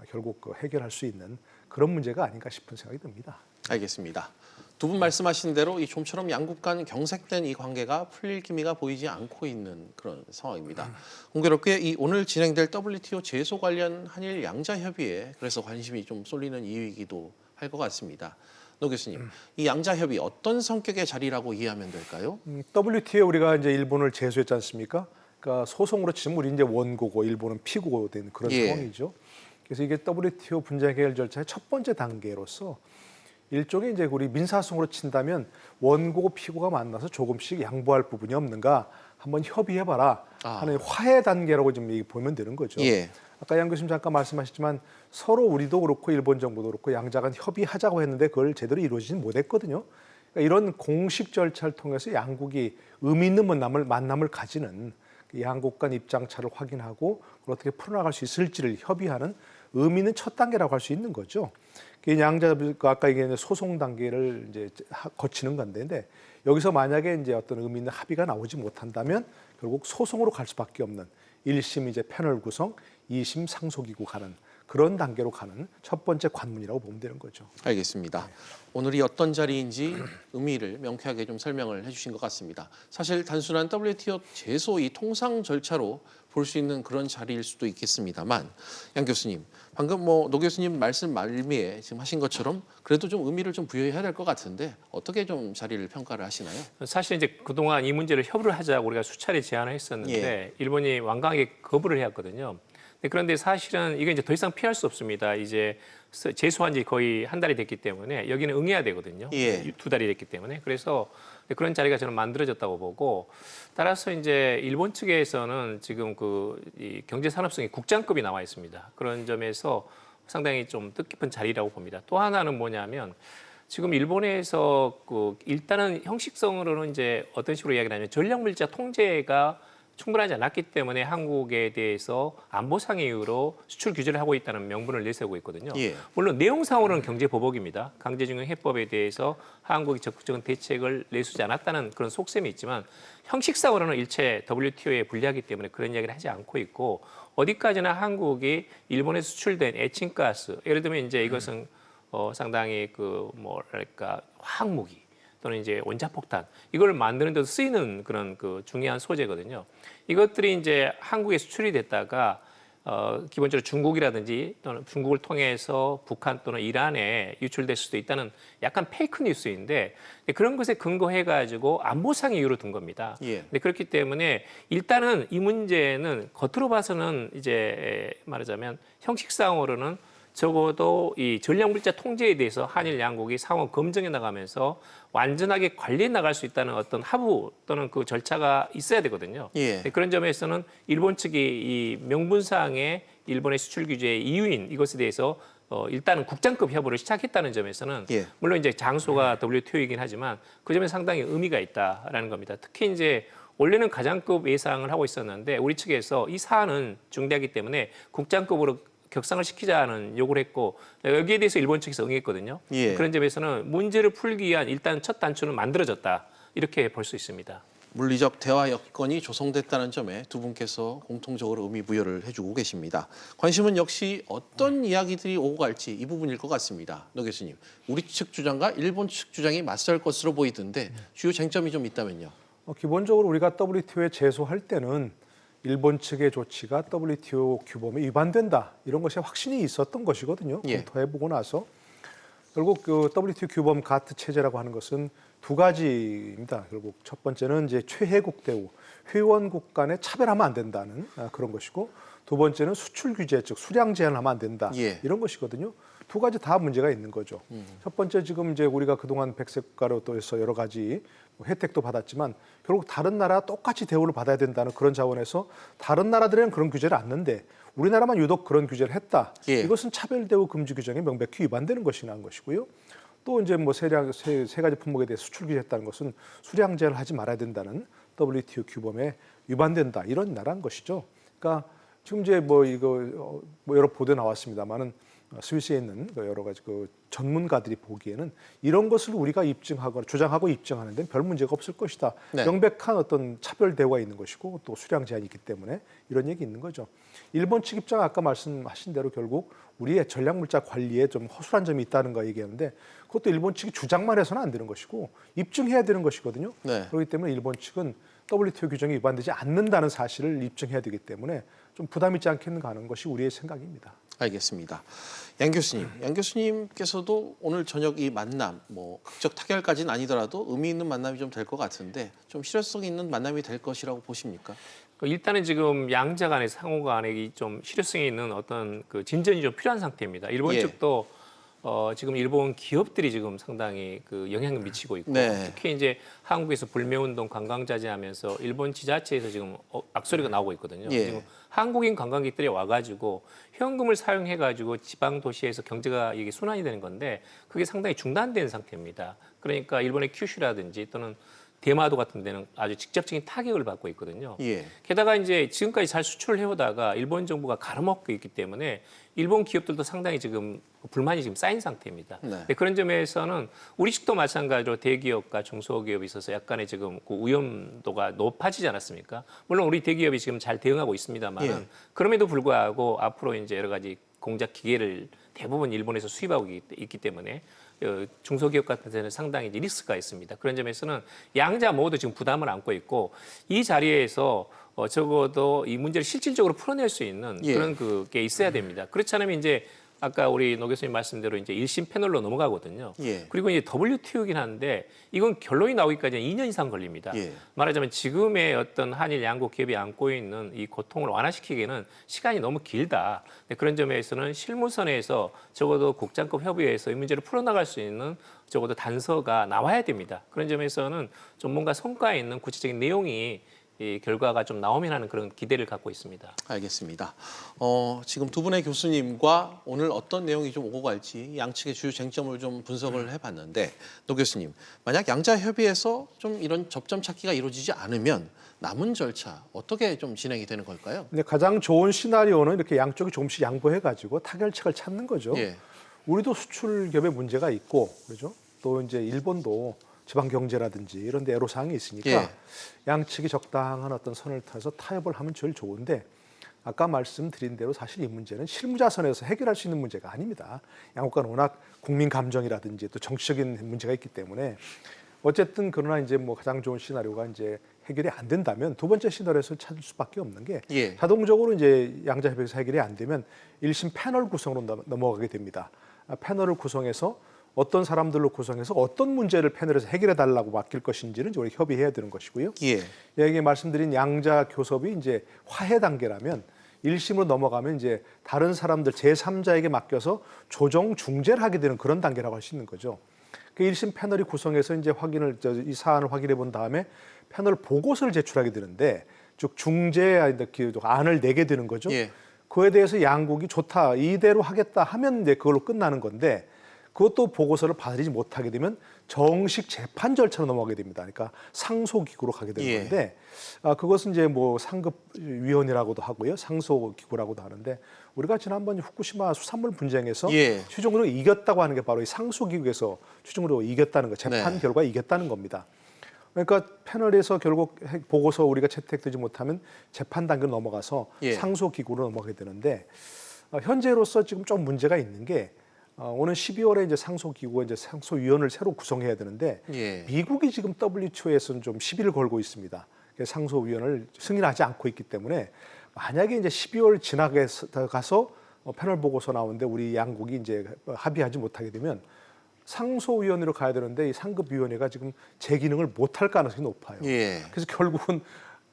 결국 해결할 수 있는 그런 문제가 아닌가 싶은 생각이 듭니다. 알겠습니다. 두 분 말씀하신 대로 이 좀처럼 양국 간 경색된 이 관계가 풀릴 기미가 보이지 않고 있는 그런 상황입니다. 공교롭게 이 오늘 진행될 WTO 제소 관련 한일 양자 협의에 그래서 관심이 좀 쏠리는 이유이기도 할 것 같습니다. 노 교수님, 이 양자 협의 어떤 성격의 자리라고 이해하면 될까요? WTO에 우리가 이제 일본을 제소했지 않습니까? 그러니까 소송으로 치면 우리 이제 원고고 일본은 피고가 된 그런 상황이죠. 그래서 이게 WTO 분쟁 해결 절차의 첫 번째 단계로서 일종의 이제 우리 민사소송으로 친다면 원고고 피고가 만나서 조금씩 양보할 부분이 없는가 한번 협의해봐라 하는 화해 단계라고 좀 보면 되는 거죠. 아까 양 교수님 잠깐 말씀하셨지만 서로 우리도 그렇고 일본 정부도 그렇고 양자간 협의하자고 했는데 그걸 제대로 이루어지지 못했거든요. 그러니까 이런 공식 절차를 통해서 양국이 의미 있는 만남을 가지는 양국 간 입장차를 확인하고 그걸 어떻게 풀어나갈 수 있을지를 협의하는 의미 있는 첫 단계라고 할 수 있는 거죠. 양자 아까 얘기한 소송 단계를 이제 거치는 건데 여기서 만약에 이제 어떤 의미 있는 합의가 나오지 못한다면 결국 소송으로 갈 수밖에 없는 1심 이제 패널 구성, 2심 상소기구 가는 그런 단계로 가는 첫 번째 관문이라고 보면 되는 거죠. 알겠습니다. 오늘이 어떤 자리인지 의미를 명쾌하게 좀 설명을 해주신 것 같습니다. 사실 단순한 WTO 제소 이 통상 절차로 볼 수 있는 그런 자리일 수도 있겠습니다만 양 교수님, 방금 뭐 노 교수님 말씀 말미에 지금 하신 것처럼 그래도 좀 의미를 좀 부여해야 될 것 같은데 어떻게 좀 자리를 평가를 하시나요? 사실 이제 그동안 이 문제를 협의를 하자고 우리가 수차례 제안을 했었는데 일본이 완강하게 거부를 해왔거든요. 그런데 사실은 이게 이제 더 이상 피할 수 없습니다. 이제 제소한 지 거의 한 달이 됐기 때문에 여기는 응해야 되거든요. 2달이 됐기 때문에. 그래서 그런 자리가 저는 만들어졌다고 보고 따라서 이제 일본 측에서는 지금 이 경제 산업성의 국장급이 나와 있습니다. 그런 점에서 상당히 좀 뜻깊은 자리라고 봅니다. 또 하나는 뭐냐면 지금 일본에서 일단은 형식성으로는 이제 어떤 식으로 이야기를 하냐면 전략물자 통제가 충분하지 않았기 때문에 한국에 대해서 안보상의 이유로 수출 규제를 하고 있다는 명분을 내세우고 있거든요. 물론 내용상으로는 경제보복입니다. 강제징용 해법에 대해서 한국이 적극적인 대책을 내수지 않았다는 그런 속셈이 있지만 형식상으로는 일체 WTO에 불리하기 때문에 그런 이야기를 하지 않고 있고 어디까지나 한국이 일본에 수출된 에칭가스, 예를 들면 이제 이것은 상당히 화학무기 또는 이제 원자폭탄 이걸 만드는 데 쓰이는 그런 중요한 소재거든요. 이것들이 이제 한국에 수출이 됐다가 기본적으로 중국이라든지 또는 중국을 통해서 북한 또는 이란에 유출될 수도 있다는 약간 페이크 뉴스인데 그런 것에 근거해가지고 안보상의 이유로 둔 겁니다. 근데 그렇기 때문에 일단은 이 문제는 겉으로 봐서는 이제 말하자면 형식상으로는 적어도 이 전략물자 통제에 대해서 한일 양국이 상호 검증해 나가면서 완전하게 관리해 나갈 수 있다는 어떤 하부 또는 그 절차가 있어야 되거든요. 그런 점에서는 일본 측이 이 명분상의 일본의 수출 규제의 이유인 이것에 대해서 일단은 국장급 협의를 시작했다는 점에서는 물론 이제 장소가 WTO이긴 하지만 그 점에 상당히 의미가 있다라는 겁니다. 특히 이제 원래는 가장급 예상을 하고 있었는데 우리 측에서 이 사안은 중대하기 때문에 국장급으로 격상을 시키자는 요구를 했고 여기에 대해서 일본 측에서 응했거든요. 그런 점에서는 문제를 풀기 위한 일단 첫 단추는 만들어졌다. 이렇게 볼 수 있습니다. 물리적 대화 여건이 조성됐다는 점에 두 분께서 공통적으로 의미 부여를 해주고 계십니다. 관심은 역시 어떤 이야기들이 오고 갈지 이 부분일 것 같습니다. 노 교수님, 우리 측 주장과 일본 측 주장이 맞설 것으로 보이던데 주요 쟁점이 좀 있다면요. 기본적으로 우리가 WTO에 제소할 때는 일본 측의 조치가 WTO 규범에 위반된다 이런 것이 확신이 있었던 것이거든요. 검토해보고 나서 결국 그 WTO 규범 가트 체제라고 하는 것은 두 가지입니다. 결국 첫 번째는 이제 최혜국 대우, 회원국 간에 차별하면 안 된다는 그런 것이고 두 번째는 수출 규제, 즉 수량 제한하면 안 된다 이런 것이거든요. 두 가지 다 문제가 있는 거죠. 첫 번째 지금 이제 우리가 그동안 백색가로 또 해서 여러 가지 혜택도 받았지만 결국 다른 나라 똑같이 대우를 받아야 된다는 그런 자원에서 다른 나라들은 그런 규제를 안는데 우리나라만 유독 그런 규제를 했다. 이것은 차별 대우 금지 규정에 명백히 위반되는 것이라는 것이고요. 또 이제 뭐 세 가지 품목에 대해 수출 규제했다는 것은 수량 제한을 하지 말아야 된다는 WTO 규범에 위반된다 이런 나라인 것이죠. 그러니까 지금 이제 뭐 이거 뭐 여러 보도에 나왔습니다만은 스위스에 있는 여러 가지 그 전문가들이 보기에는 이런 것을 우리가 입증하거나 주장하고 입증하는 데는 별 문제가 없을 것이다. 명백한 어떤 차별 대우가 있는 것이고 또 수량 제한이 있기 때문에 이런 얘기 있는 거죠. 일본 측 입장 아까 말씀하신 대로 결국 우리의 전략물자 관리에 좀 허술한 점이 있다는 거 얘기하는데 그것도 일본 측이 주장만 해서는 안 되는 것이고 입증해야 되는 것이거든요. 그렇기 때문에 일본 측은 WTO 규정이 위반되지 않는다는 사실을 입증해야 되기 때문에 좀 부담 있지 않겠는가 하는 것이 우리의 생각입니다. 알겠습니다. 양 교수님, 양 교수님께서도 오늘 저녁 이 만남, 뭐 극적 타결까지는 아니더라도 의미 있는 만남이 좀 될 것 같은데 좀 실효성 있는 만남이 될 것이라고 보십니까? 일단은 지금 양자 간의 상호 간에 좀 실효성이 있는 어떤 그 진전이 좀 필요한 상태입니다. 일본 측도 지금 일본 기업들이 지금 상당히 그 영향을 미치고 있고 특히 이제 한국에서 불매운동 관광자제하면서 일본 지자체에서 지금 악소리가 나오고 있거든요. 지금 한국인 관광객들이 와가지고 현금을 사용해가지고 지방 도시에서 경제가 이게 순환이 되는 건데 그게 상당히 중단된 상태입니다. 그러니까 일본의 큐슈라든지 또는 대마도 같은 데는 아주 직접적인 타격을 받고 있거든요. 게다가 이제 지금까지 잘 수출을 해오다가 일본 정부가 가로막고 있기 때문에 일본 기업들도 상당히 지금 불만이 지금 쌓인 상태입니다. 그런 점에서는 우리 측도 마찬가지로 대기업과 중소기업이 있어서 약간의 지금 그 위험도가 높아지지 않았습니까? 물론 우리 대기업이 지금 잘 대응하고 있습니다만 그럼에도 불구하고 앞으로 이제 여러 가지 공작 기계를 대부분 일본에서 수입하고 있기 때문에 중소기업 같은 데는 상당히 이제 리스크가 있습니다. 그런 점에서는 양자 모두 지금 부담을 안고 있고 이 자리에서 적어도 이 문제를 실질적으로 풀어낼 수 있는 그런 그게 있어야 됩니다. 그렇지 않으면 이제 아까 우리 노 교수님 말씀대로 이제 1심 패널로 넘어가거든요. 그리고 이제 WTO이긴 한데 이건 결론이 나오기까지는 2년 이상 걸립니다. 말하자면 지금의 어떤 한일 양국 기업이 안고 있는 이 고통을 완화시키기에는 시간이 너무 길다. 그런 점에서는 실무선에서 적어도 국장급 협의회에서 이 문제를 풀어나갈 수 있는 적어도 단서가 나와야 됩니다. 그런 점에서는 좀 뭔가 성과에 있는 구체적인 내용이 이 결과가 좀 나오면 하는 그런 기대를 갖고 있습니다. 알겠습니다. 지금 두 분의 교수님과 오늘 어떤 내용이 좀 오고 갈지 양측의 주요 쟁점을 좀 분석을 해봤는데 노 교수님, 만약 양자 협의에서 좀 이런 접점 찾기가 이루어지지 않으면 남은 절차 어떻게 좀 진행이 되는 걸까요? 근데 가장 좋은 시나리오는 이렇게 양쪽이 조금씩 양보해가지고 타결책을 찾는 거죠. 우리도 수출 기업에 문제가 있고, 그렇죠? 또 이제 일본도 지방 경제라든지 이런 데 애로사항이 있으니까 양측이 적당한 어떤 선을 타서 타협을 하면 제일 좋은데 아까 말씀드린 대로 사실 이 문제는 실무자선에서 해결할 수 있는 문제가 아닙니다. 양국 간 워낙 국민 감정이라든지 또 정치적인 문제가 있기 때문에 어쨌든 그러나 이제 뭐 가장 좋은 시나리오가 이제 해결이 안 된다면 두 번째 시나리오에서 찾을 수밖에 없는 게 예. 자동적으로 이제 양자협약에서 해결이 안 되면 1심 패널 구성으로 넘어가게 됩니다. 패널을 구성해서 어떤 사람들로 구성해서 어떤 문제를 패널에서 해결해 달라고 맡길 것인지는 우리 협의해야 되는 것이고요. 예. 여기 말씀드린 양자 교섭이 이제 화해 단계라면 1심으로 넘어가면 이제 다른 사람들 제3자에게 맡겨서 조정 중재를 하게 되는 그런 단계라고 할 수 있는 거죠. 그 1심 패널이 구성해서 이제 이 사안을 확인해 본 다음에 패널 보고서를 제출하게 되는데 즉 중재 안을 내게 되는 거죠. 예. 그에 대해서 양국이 좋다, 이대로 하겠다 하면 이제 그걸로 끝나는 건데 그것도 보고서를 받아들이지 못하게 되면 정식 재판 절차로 넘어가게 됩니다. 그러니까 상소기구로 가게 되는 건데 그것은 이제 뭐 상급위원회라고도 하고요, 상소기구라고도 하는데 우리가 지난번 후쿠시마 수산물 분쟁에서 최종적으로 이겼다고 하는 게 바로 이 상소기구에서 최종적으로 이겼다는 거, 재판 결과 이겼다는 겁니다. 그러니까 패널에서 결국 보고서 우리가 채택되지 못하면 재판 단계로 넘어가서 상소기구로 넘어가게 되는데 현재로서 지금 좀 문제가 있는 게 오는 12월에 이제 상소기구가 이제 상소위원을 새로 구성해야 되는데 미국이 지금 WTO에서는 좀 시비를 걸고 있습니다. 상소위원을 승인하지 않고 있기 때문에 만약에 이제 12월 지나가서 패널 보고서 나오는데 우리 양국이 이제 합의하지 못하게 되면 상소위원회로 가야 되는데 이 상급위원회가 지금 제 기능을 못할 가능성이 높아요. 그래서 결국은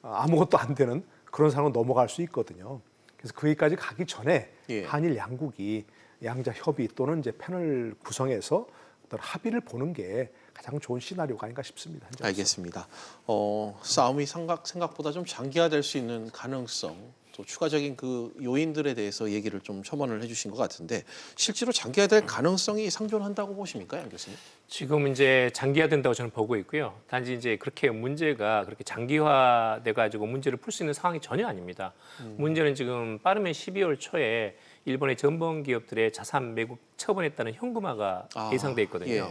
아무것도 안 되는 그런 상황으로 넘어갈 수 있거든요. 그래서 거기까지 가기 전에 한일 양국이 양자 협의 또는 이제 패널 구성해서 어떤 합의를 보는 게 가장 좋은 시나리오가 아닌가 싶습니다. 알겠습니다. 싸움이 생각보다 좀 장기화될 수 있는 가능성, 또 추가적인 그 요인들에 대해서 얘기를 좀 첨언을 해주신 것 같은데 실제로 장기화될 가능성이 상존한다고 보십니까, 양 교수님? 지금 이제 장기화된다고 저는 보고 있고요. 단지 이제 그렇게 문제가 그렇게 장기화돼 가지고 문제를 풀 수 있는 상황이 전혀 아닙니다. 문제는 지금 빠르면 12월 초에 일본의 전범 기업들의 자산 매국 처분했다는 현금화가 예상돼 있거든요.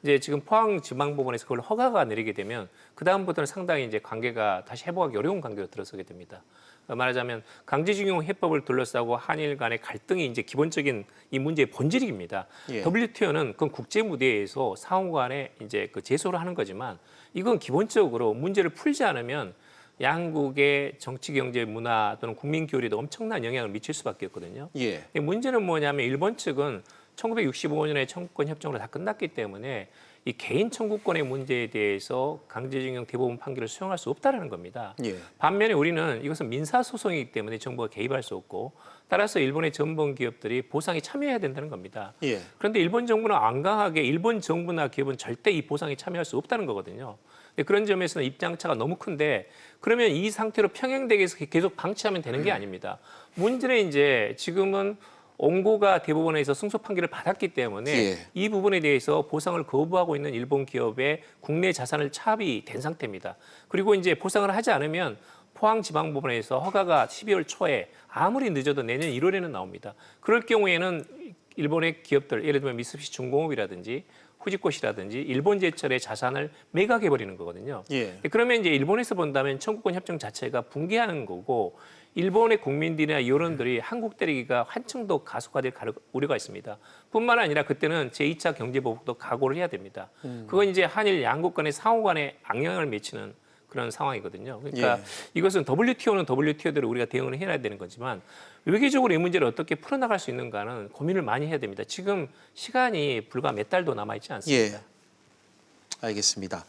이제 지금 포항지방법원에서 그걸 허가가 내리게 되면 그 다음부터는 상당히 이제 관계가 다시 회복하기 어려운 관계로 들어서게 됩니다. 말하자면 강제징용 해법을 둘러싸고 한일 간의 갈등이 이제 기본적인 이 문제의 본질입니다. WTO는 그건 국제 무대에서 상호간에 이제 그 제소를 하는 거지만 이건 기본적으로 문제를 풀지 않으면 양국의 정치, 경제, 문화 또는 국민 교류에도 엄청난 영향을 미칠 수밖에 없거든요. 문제는 뭐냐면 일본 측은 1965년에 청구권 협정으로 다 끝났기 때문에 이 개인 청구권의 문제에 대해서 강제징용 대법원 판결을 수용할 수 없다는 겁니다. 반면에 우리는 이것은 민사소송이기 때문에 정부가 개입할 수 없고 따라서 일본의 전범 기업들이 보상에 참여해야 된다는 겁니다. 그런데 일본 정부는 완강하게 일본 정부나 기업은 절대 이 보상에 참여할 수 없다는 거거든요. 그런 점에서는 입장차가 너무 큰데 그러면 이 상태로 평행되게 해서 계속 방치하면 되는 게 아닙니다. 문제는 이제 지금은 원고가 대법원에서 승소 판결을 받았기 때문에 이 부분에 대해서 보상을 거부하고 있는 일본 기업의 국내 자산을 차압이 된 상태입니다. 그리고 이제 보상을 하지 않으면 포항지방법원에서 허가가 12월 초에 아무리 늦어도 내년 1월에는 나옵니다. 그럴 경우에는 일본의 기업들, 예를 들면 미쓰비시 중공업이라든지 후지코시라든지 일본제철의 자산을 매각해버리는 거거든요. 그러면 이제 일본에서 본다면 청구권 협정 자체가 붕괴하는 거고 일본의 국민들이나 여론들이 한국 때리기가 한층 더 가속화될 우려가 있습니다. 뿐만 아니라 그때는 제2차 경제보복도 각오를 해야 됩니다. 그건 이제 한일 양국 간의 상호 간에 악영향을 미치는 그런 상황이거든요. 그러니까 이것은 WTO는 WTO대로 우리가 대응을 해야 되는 거지만 외교적으로 이 문제를 어떻게 풀어나갈 수 있는가는 고민을 많이 해야 됩니다. 지금 시간이 불과 몇 달도 남아있지 않습니다. 알겠습니다.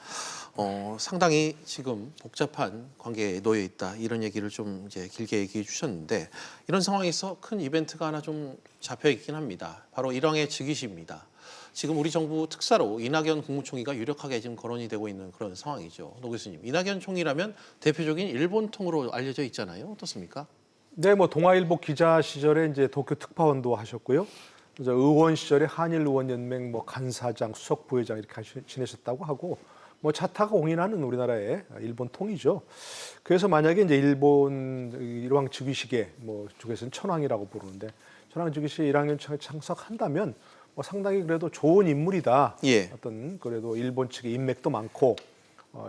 상당히 지금 복잡한 관계에 놓여 있다 이런 얘기를 좀 이제 길게 얘기해 주셨는데 이런 상황에서 큰 이벤트가 하나 좀 잡혀 있긴 합니다. 바로 일왕의 즉위시입니다. 지금 우리 정부 특사로 이낙연 국무총리가 유력하게 지금 거론이 되고 있는 그런 상황이죠. 노 교수님, 이낙연 총리라면 대표적인 일본통으로 알려져 있잖아요. 어떻습니까? 네, 뭐 동아일보 기자 시절에 이제 도쿄 특파원도 하셨고요. 이제 의원 시절에 한일의원연맹 뭐 간사장, 수석 부회장 이렇게 지내셨다고 하고 뭐 자타가 공인하는 우리나라의 일본 통이죠. 그래서 만약에 이제 일본 일왕 즉위식에 뭐 쪽에서는 천황이라고 부르는데 천황 즉위식에 일왕 참석한다면 뭐 상당히 그래도 좋은 인물이다. 어떤 그래도 일본 측의 인맥도 많고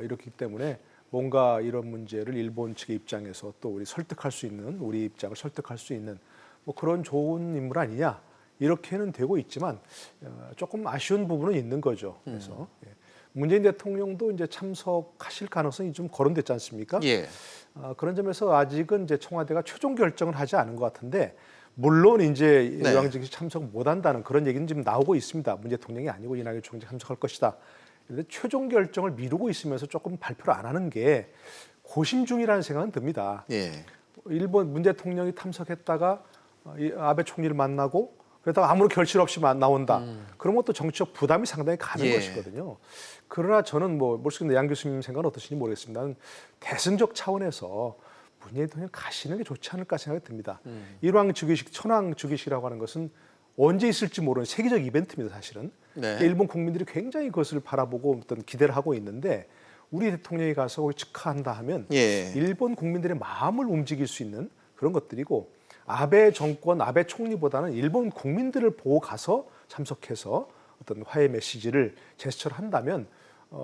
이렇기 때문에 뭔가 이런 문제를 일본 측의 입장에서 또 우리 설득할 수 있는 우리 입장을 설득할 수 있는 뭐 그런 좋은 인물 아니냐 이렇게는 되고 있지만 조금 아쉬운 부분은 있는 거죠. 그래서 문재인 대통령도 이제 참석하실 가능성이 좀 거론됐지 않습니까? 예. 그런 점에서 아직은 이제 청와대가 최종 결정을 하지 않은 것 같은데 물론 이제 네. 이왕 즉시 참석 못한다는 그런 얘기는 지금 나오고 있습니다. 문재인 대통령이 아니고 이낙연 총리 참석할 것이다. 그런데 최종 결정을 미루고 있으면서 조금 발표를 안 하는 게 고심 중이라는 생각은 듭니다. 예. 일본 문 대통령이 탐석했다가 아베 총리를 만나고 그러다가 아무런 결실 없이 나온다. 그런 것도 정치적 부담이 상당히 가는 예. 것이거든요. 그러나 저는 모르겠는데 양 교수님 생각은 어떠신지 모르겠습니다. 나는 대승적 차원에서 문재인 대통령 가시는 게 좋지 않을까 생각이 듭니다. 일왕 즉위식, 천왕 즉위식이라고 하는 것은 언제 있을지 모르는 세계적 이벤트입니다, 사실은. 네. 일본 국민들이 굉장히 그것을 바라보고 어떤 기대를 하고 있는데 우리 대통령이 가서 거기 축하한다 하면 예. 일본 국민들의 마음을 움직일 수 있는 그런 것들이고 아베 정권, 아베 총리보다는 일본 국민들을 보고 가서 참석해서 어떤 화해 메시지를 제스처를 한다면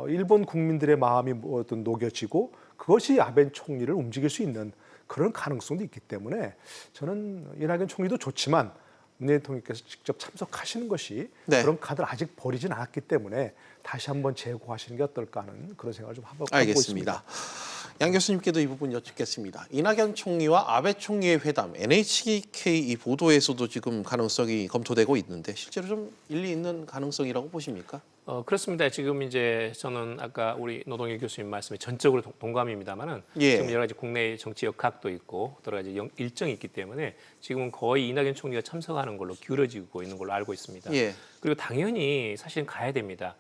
일본 국민들의 마음이 어떤 녹여지고 그것이 아베 총리를 움직일 수 있는 그런 가능성도 있기 때문에 저는 이낙연 총리도 좋지만 문재인 대통령께서 직접 참석하시는 것이 네. 그런 카드를 아직 버리진 않았기 때문에 다시 한번 재고하시는 게 어떨까 하는 그런 생각을 좀 하고 알겠습니다. 있습니다. 양 교수님께도 이 부분 여쭙겠습니다. 이낙연 총리와 아베 총리의 회담, NHK 이 보도에서도 지금 가능성이 검토되고 있는데 실제로 좀 일리 있는 가능성이라고 보십니까? 그렇습니다. 지금 이제 저는 아까 우리 노동일 교수님 말씀에 전적으로 동감입니다만은 예. 지금 여러 가지 국내 정치 역학도 있고 여러 가지 일정이 있기 때문에 지금은 거의 이낙연 총리가 참석하는 걸로 기울어지고 있는 걸로 알고 있습니다. 예. 그리고 당연히 사실은 가야 됩니다.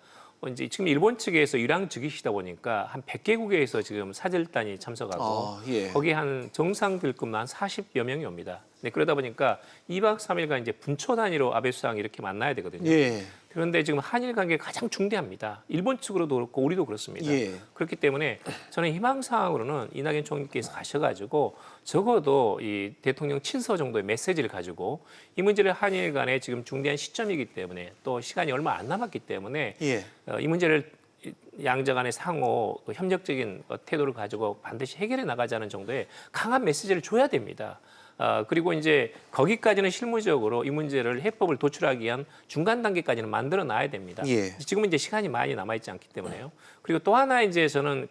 이제 지금 일본 측에서 일왕 즉위시다 보니까 한 100개국에서 지금 사절단이 참석하고 예. 거기 한 정상들급만 한 40여 명이 옵니다. 네, 그러다 보니까 2박 3일간 이제 분초 단위로 아베 수상 이렇게 만나야 되거든요. 예. 그런데 지금 한일 관계가 가장 중대합니다. 일본 측으로도 그렇고 우리도 그렇습니다. 예. 그렇기 때문에 저는 희망사항으로는 이낙연 총리께서 가셔가지고 적어도 이 대통령 친서 정도의 메시지를 가지고 이 문제를 한일 간에 지금 중대한 시점이기 때문에 또 시간이 얼마 안 남았기 때문에 예. 이 문제를 양자 간의 상호 협력적인 태도를 가지고 반드시 해결해 나가자는 정도의 강한 메시지를 줘야 됩니다. 그리고 이제 거기까지는 실무적으로 이 문제를 해법을 도출하기 위한 중간 단계까지는 만들어 놔야 됩니다. 예. 지금은 이제 시간이 많이 남아 있지 않기 때문에요. 그리고 또 하나 이제 저는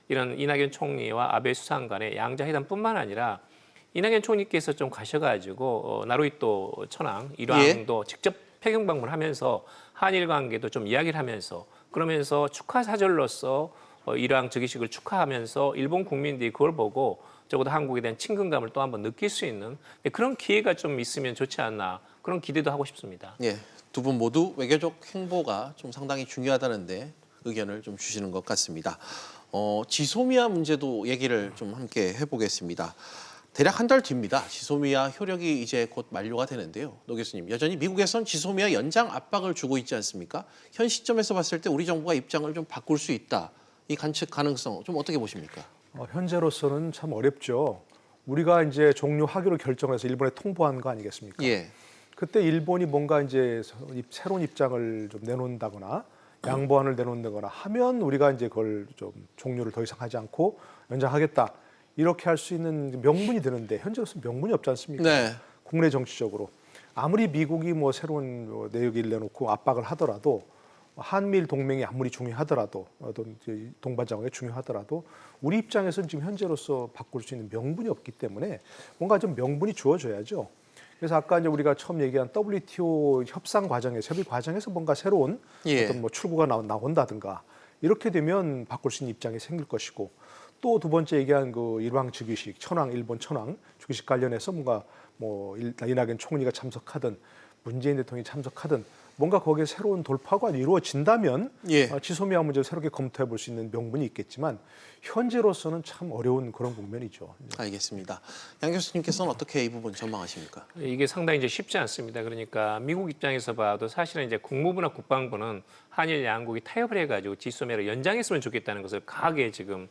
이런 이낙연 총리와 아베 수상 간의 양자 회담뿐만 아니라 이낙연 총리께서 좀 가셔가지고 나루히토 천황 일왕도 직접 폐경 방문하면서 한일 관계도 좀 이야기를 하면서 그러면서 축하 사절로서 일왕 즉위식을 축하하면서 일본 국민들이 그걸 보고 적어도 한국에 대한 친근감을 또 한번 느낄 수 있는 그런 기회가 좀 있으면 좋지 않나 그런 기대도 하고 싶습니다. 예, 두 분 모두 외교적 행보가 좀 상당히 중요하다는데 의견을 좀 주시는 것 같습니다. 지소미아 문제도 얘기를 좀 함께 해보겠습니다. 대략 한 달 뒤입니다. 지소미아 효력이 이제 곧 만료가 되는데요. 노 교수님, 여전히 미국에선 지소미아 연장 압박을 주고 있지 않습니까? 현 시점에서 봤을 때 우리 정부가 입장을 좀 바꿀 수 있다. 이 관측 가능성 좀 어떻게 보십니까? 현재로서는 참 어렵죠. 우리가 이제 종료하기로 결정해서 일본에 통보한 거 아니겠습니까? 예. 그때 일본이 뭔가 이제 새로운 입장을 좀 내놓는다거나 양보안을 내놓는다거나 하면 우리가 이제 그걸 좀 종료를 더 이상 하지 않고 연장하겠다. 이렇게 할 수 있는 명분이 되는데 현재로서는 명분이 없지 않습니까? 네. 국내 정치적으로. 아무리 미국이 뭐 새로운 내역을 내놓고 압박을 하더라도 한미일 동맹이 아무리 중요하더라도 어떤 동반자관이 중요하더라도 우리 입장에서는 지금 현재로서 바꿀 수 있는 명분이 없기 때문에 뭔가 좀 명분이 주어져야죠. 그래서 아까 이제 우리가 처음 얘기한 WTO 협상 과정에서 협의 과정에서 뭔가 새로운 어떤 뭐 출구가 나온다든가 이렇게 되면 바꿀 수 있는 입장이 생길 것이고 또 두 번째 얘기한 그 일왕 즉위식 천황 일본 천황 즉위식 관련해서 뭔가 뭐 이낙연 총리가 참석하든 문재인 대통령이 참석하든 뭔가 거기에 새로운 돌파가 이루어진다면 지소미아 문제를 새롭게 검토해 볼 수 있는 명분이 있겠지만 현재로서는 참 어려운 그런 국면이죠. 알겠습니다. 양 교수님께서는 어떻게 이 부분 전망하십니까? 이게 상당히 이제 쉽지 않습니다. 그러니까 미국 입장에서 봐도 사실은 이제 국무부나 국방부는 한일 양국이 타협을 해가지고 지소미아를 연장했으면 좋겠다는 것을 강하게 지금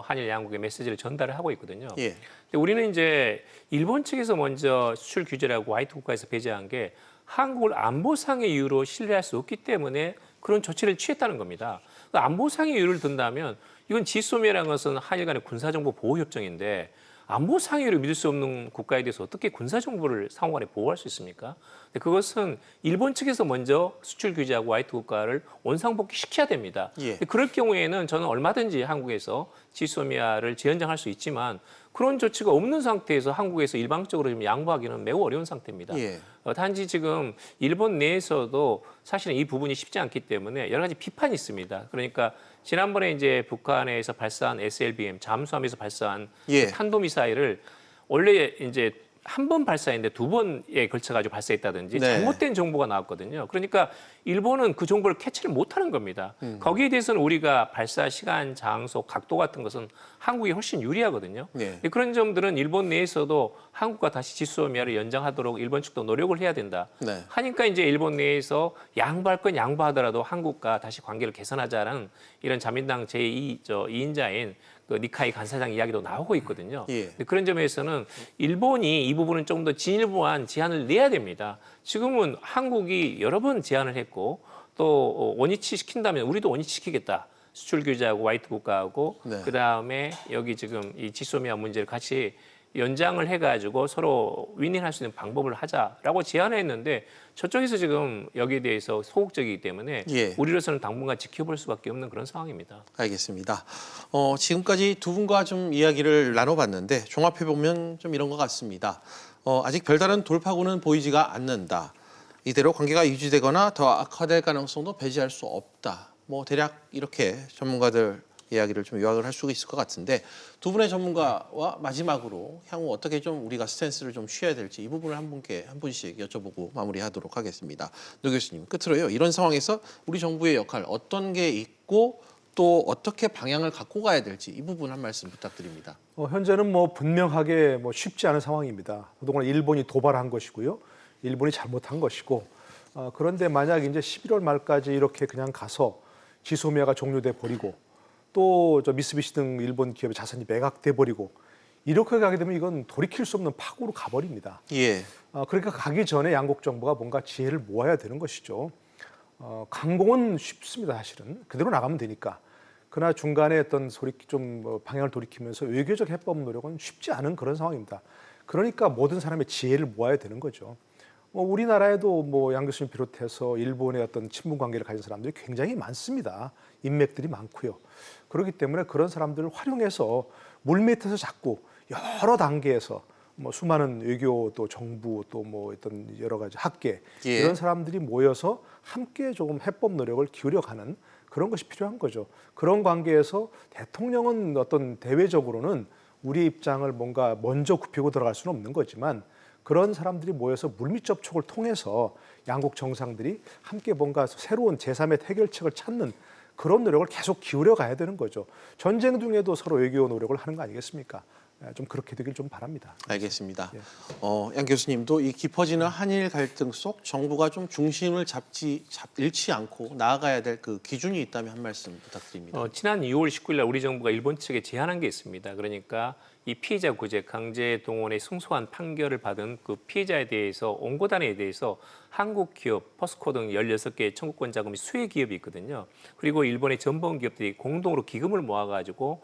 한일 양국의 메시지를 전달을 하고 있거든요. 근데 우리는 이제 일본 측에서 먼저 수출 규제라고 화이트 국가에서 배제한 게 한국을 안보상의 이유로 신뢰할 수 없기 때문에 그런 조치를 취했다는 겁니다. 안보상의 이유를 든다면 이건 지소미아라는 것은 한일 간의 군사정보 보호협정인데 안보 상위로 믿을 수 없는 국가에 대해서 어떻게 군사 정보를 상호간에 보호할 수 있습니까? 근데 그것은 일본 측에서 먼저 수출 규제하고 화이트 국가를 원상복귀 시켜야 됩니다. 근데 그럴 경우에는 저는 얼마든지 한국에서 지소미아를 재연장할 수 있지만 그런 조치가 없는 상태에서 한국에서 일방적으로 지금 양보하기는 매우 어려운 상태입니다. 단지 지금 일본 내에서도 사실은 이 부분이 쉽지 않기 때문에 여러 가지 비판이 있습니다. 그러니까 지난번에 이제 북한에서 발사한 SLBM 잠수함에서 발사한 탄도미사일을 원래 이제 한 번 발사했는데 두 번에 걸쳐가지고 발사했다든지 잘못된 정보가 나왔거든요. 그러니까 일본은 그 정보를 캐치를 못하는 겁니다. 거기에 대해서는 우리가 발사 시간, 장소, 각도 같은 것은 한국이 훨씬 유리하거든요. 그런 점들은 일본 내에서도 한국과 다시 지소미아를 연장하도록 일본 측도 노력을 해야 된다. 하니까 이제 일본 내에서 양보할 건 양보하더라도 한국과 다시 관계를 개선하자라는 이런 자민당 제2인자인 그 니카이 간사장 이야기도 나오고 있거든요. 그런 점에서는 일본이 이 부분은 좀 더 진일보한 제안을 내야 됩니다. 지금은 한국이 여러 번 제안을 했고 또 원위치 시킨다면 우리도 원위치 시키겠다. 수출 규제하고 화이트 국가하고 그다음에 여기 지금 이 지소미아 문제를 같이 연장을 해가지고 서로 윈윈할 수 있는 방법을 하자라고 제안을 했는데 저쪽에서 지금 여기에 대해서 소극적이기 때문에 우리로서는 당분간 지켜볼 수밖에 없는 그런 상황입니다. 알겠습니다. 지금까지 두 분과 좀 이야기를 나눠봤는데 종합해보면 좀 이런 것 같습니다. 아직 별다른 돌파구는 보이지가 않는다. 이대로 관계가 유지되거나 더 악화될 가능성도 배제할 수 없다. 뭐 대략 이렇게 전문가들 이야기를 좀 요약을 할 수가 있을 것 같은데 두 분의 전문가와 마지막으로 향후 어떻게 좀 우리가 스탠스를 좀 취해야 될지 이 부분을 한 분씩 여쭤보고 마무리하도록 하겠습니다. 노 교수님, 끝으로요. 이런 상황에서 우리 정부의 역할 어떤 게 있고 또 어떻게 방향을 갖고 가야 될지 이 부분 한 말씀 부탁드립니다. 현재는 뭐 분명하게 쉽지 않은 상황입니다. 그동안 일본이 도발한 것이고요. 일본이 잘못한 것이고 그런데 만약 이제 11월 말까지 이렇게 그냥 가서 지소미아가 종료돼 버리고 또 미쓰비시 등 일본 기업의 자산이 매각돼 버리고 이렇게 가게 되면 이건 돌이킬 수 없는 파고로 가버립니다. 그러니까 가기 전에 양국 정부가 뭔가 지혜를 모아야 되는 것이죠. 강공은 쉽습니다, 사실은. 그대로 나가면 되니까. 그러나 중간에 어떤 방향을 돌이키면서 외교적 해법 노력은 쉽지 않은 그런 상황입니다. 그러니까 모든 사람의 지혜를 모아야 되는 거죠. 우리나라에도 양 교수님 비롯해서 일본의 어떤 친분 관계를 가진 사람들이 굉장히 많습니다. 인맥들이 많고요. 그렇기 때문에 그런 사람들을 활용해서 물밑에서 자꾸 여러 단계에서 수많은 외교 또 정부 또 어떤 여러 가지 학계 이런 사람들이 모여서 함께 조금 해법 노력을 기울여가는 그런 것이 필요한 거죠. 그런 관계에서 대통령은 어떤 대외적으로는 우리 입장을 뭔가 먼저 굽히고 들어갈 수는 없는 거지만 그런 사람들이 모여서 물밑 접촉을 통해서 양국 정상들이 함께 뭔가 새로운 제3의 해결책을 찾는 그런 노력을 계속 기울여 가야 되는 거죠. 전쟁 중에도 서로 외교 노력을 하는 거 아니겠습니까? 좀 그렇게 되길 좀 바랍니다. 알겠습니다. 양 교수님도 이 깊어지는 한일 갈등 속 정부가 좀 중심을 잃지 않고 나아가야 될 그 기준이 있다면 한 말씀 부탁드립니다. 지난 2월 19일 날 우리 정부가 일본 측에 제안한 게 있습니다. 그러니까 이 피해자 구제, 강제 동원의 승소한 판결을 받은 그 피해자에 대해서 원고단에 대해서 한국 기업, 퍼스코 등 16개의 청구권 자금이 수혜 기업이 있거든요. 그리고 일본의 전범 기업들이 공동으로 기금을 모아가지고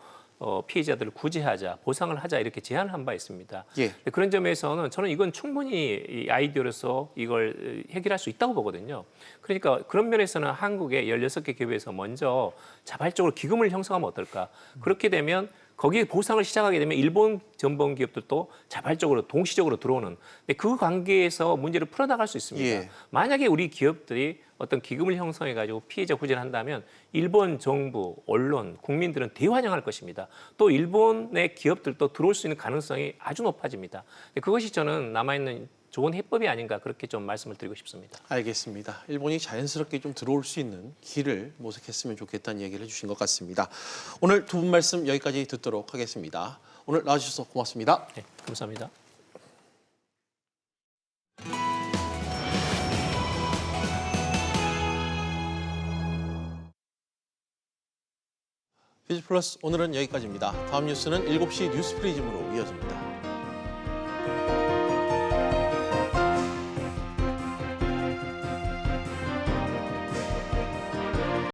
피해자들을 구제하자, 보상을 하자 이렇게 제안을 한 바 있습니다. 그런 점에서는 저는 이건 충분히 아이디어로서 이걸 해결할 수 있다고 보거든요. 그러니까 그런 면에서는 한국의 16개 기업에서 먼저 자발적으로 기금을 형성하면 어떨까. 그렇게 되면 거기에 보상을 시작하게 되면 일본 전범 기업들도 자발적으로 동시적으로 들어오는 그 관계에서 문제를 풀어나갈 수 있습니다. 만약에 우리 기업들이 어떤 기금을 형성해가지고 피해자 구제를 한다면 일본 정부, 언론, 국민들은 대환영할 것입니다. 또 일본의 기업들도 들어올 수 있는 가능성이 아주 높아집니다. 그것이 저는 남아있는 좋은 해법이 아닌가 그렇게 좀 말씀을 드리고 싶습니다. 알겠습니다. 일본이 자연스럽게 좀 들어올 수 있는 길을 모색했으면 좋겠다는 얘기를 해주신 것 같습니다. 오늘 두 분 말씀 여기까지 듣도록 하겠습니다. 오늘 나와주셔서 고맙습니다. 네, 감사합니다. 퓨즈플러스 오늘은 여기까지입니다. 다음 뉴스는 7시 뉴스 프리즘으로 이어집니다.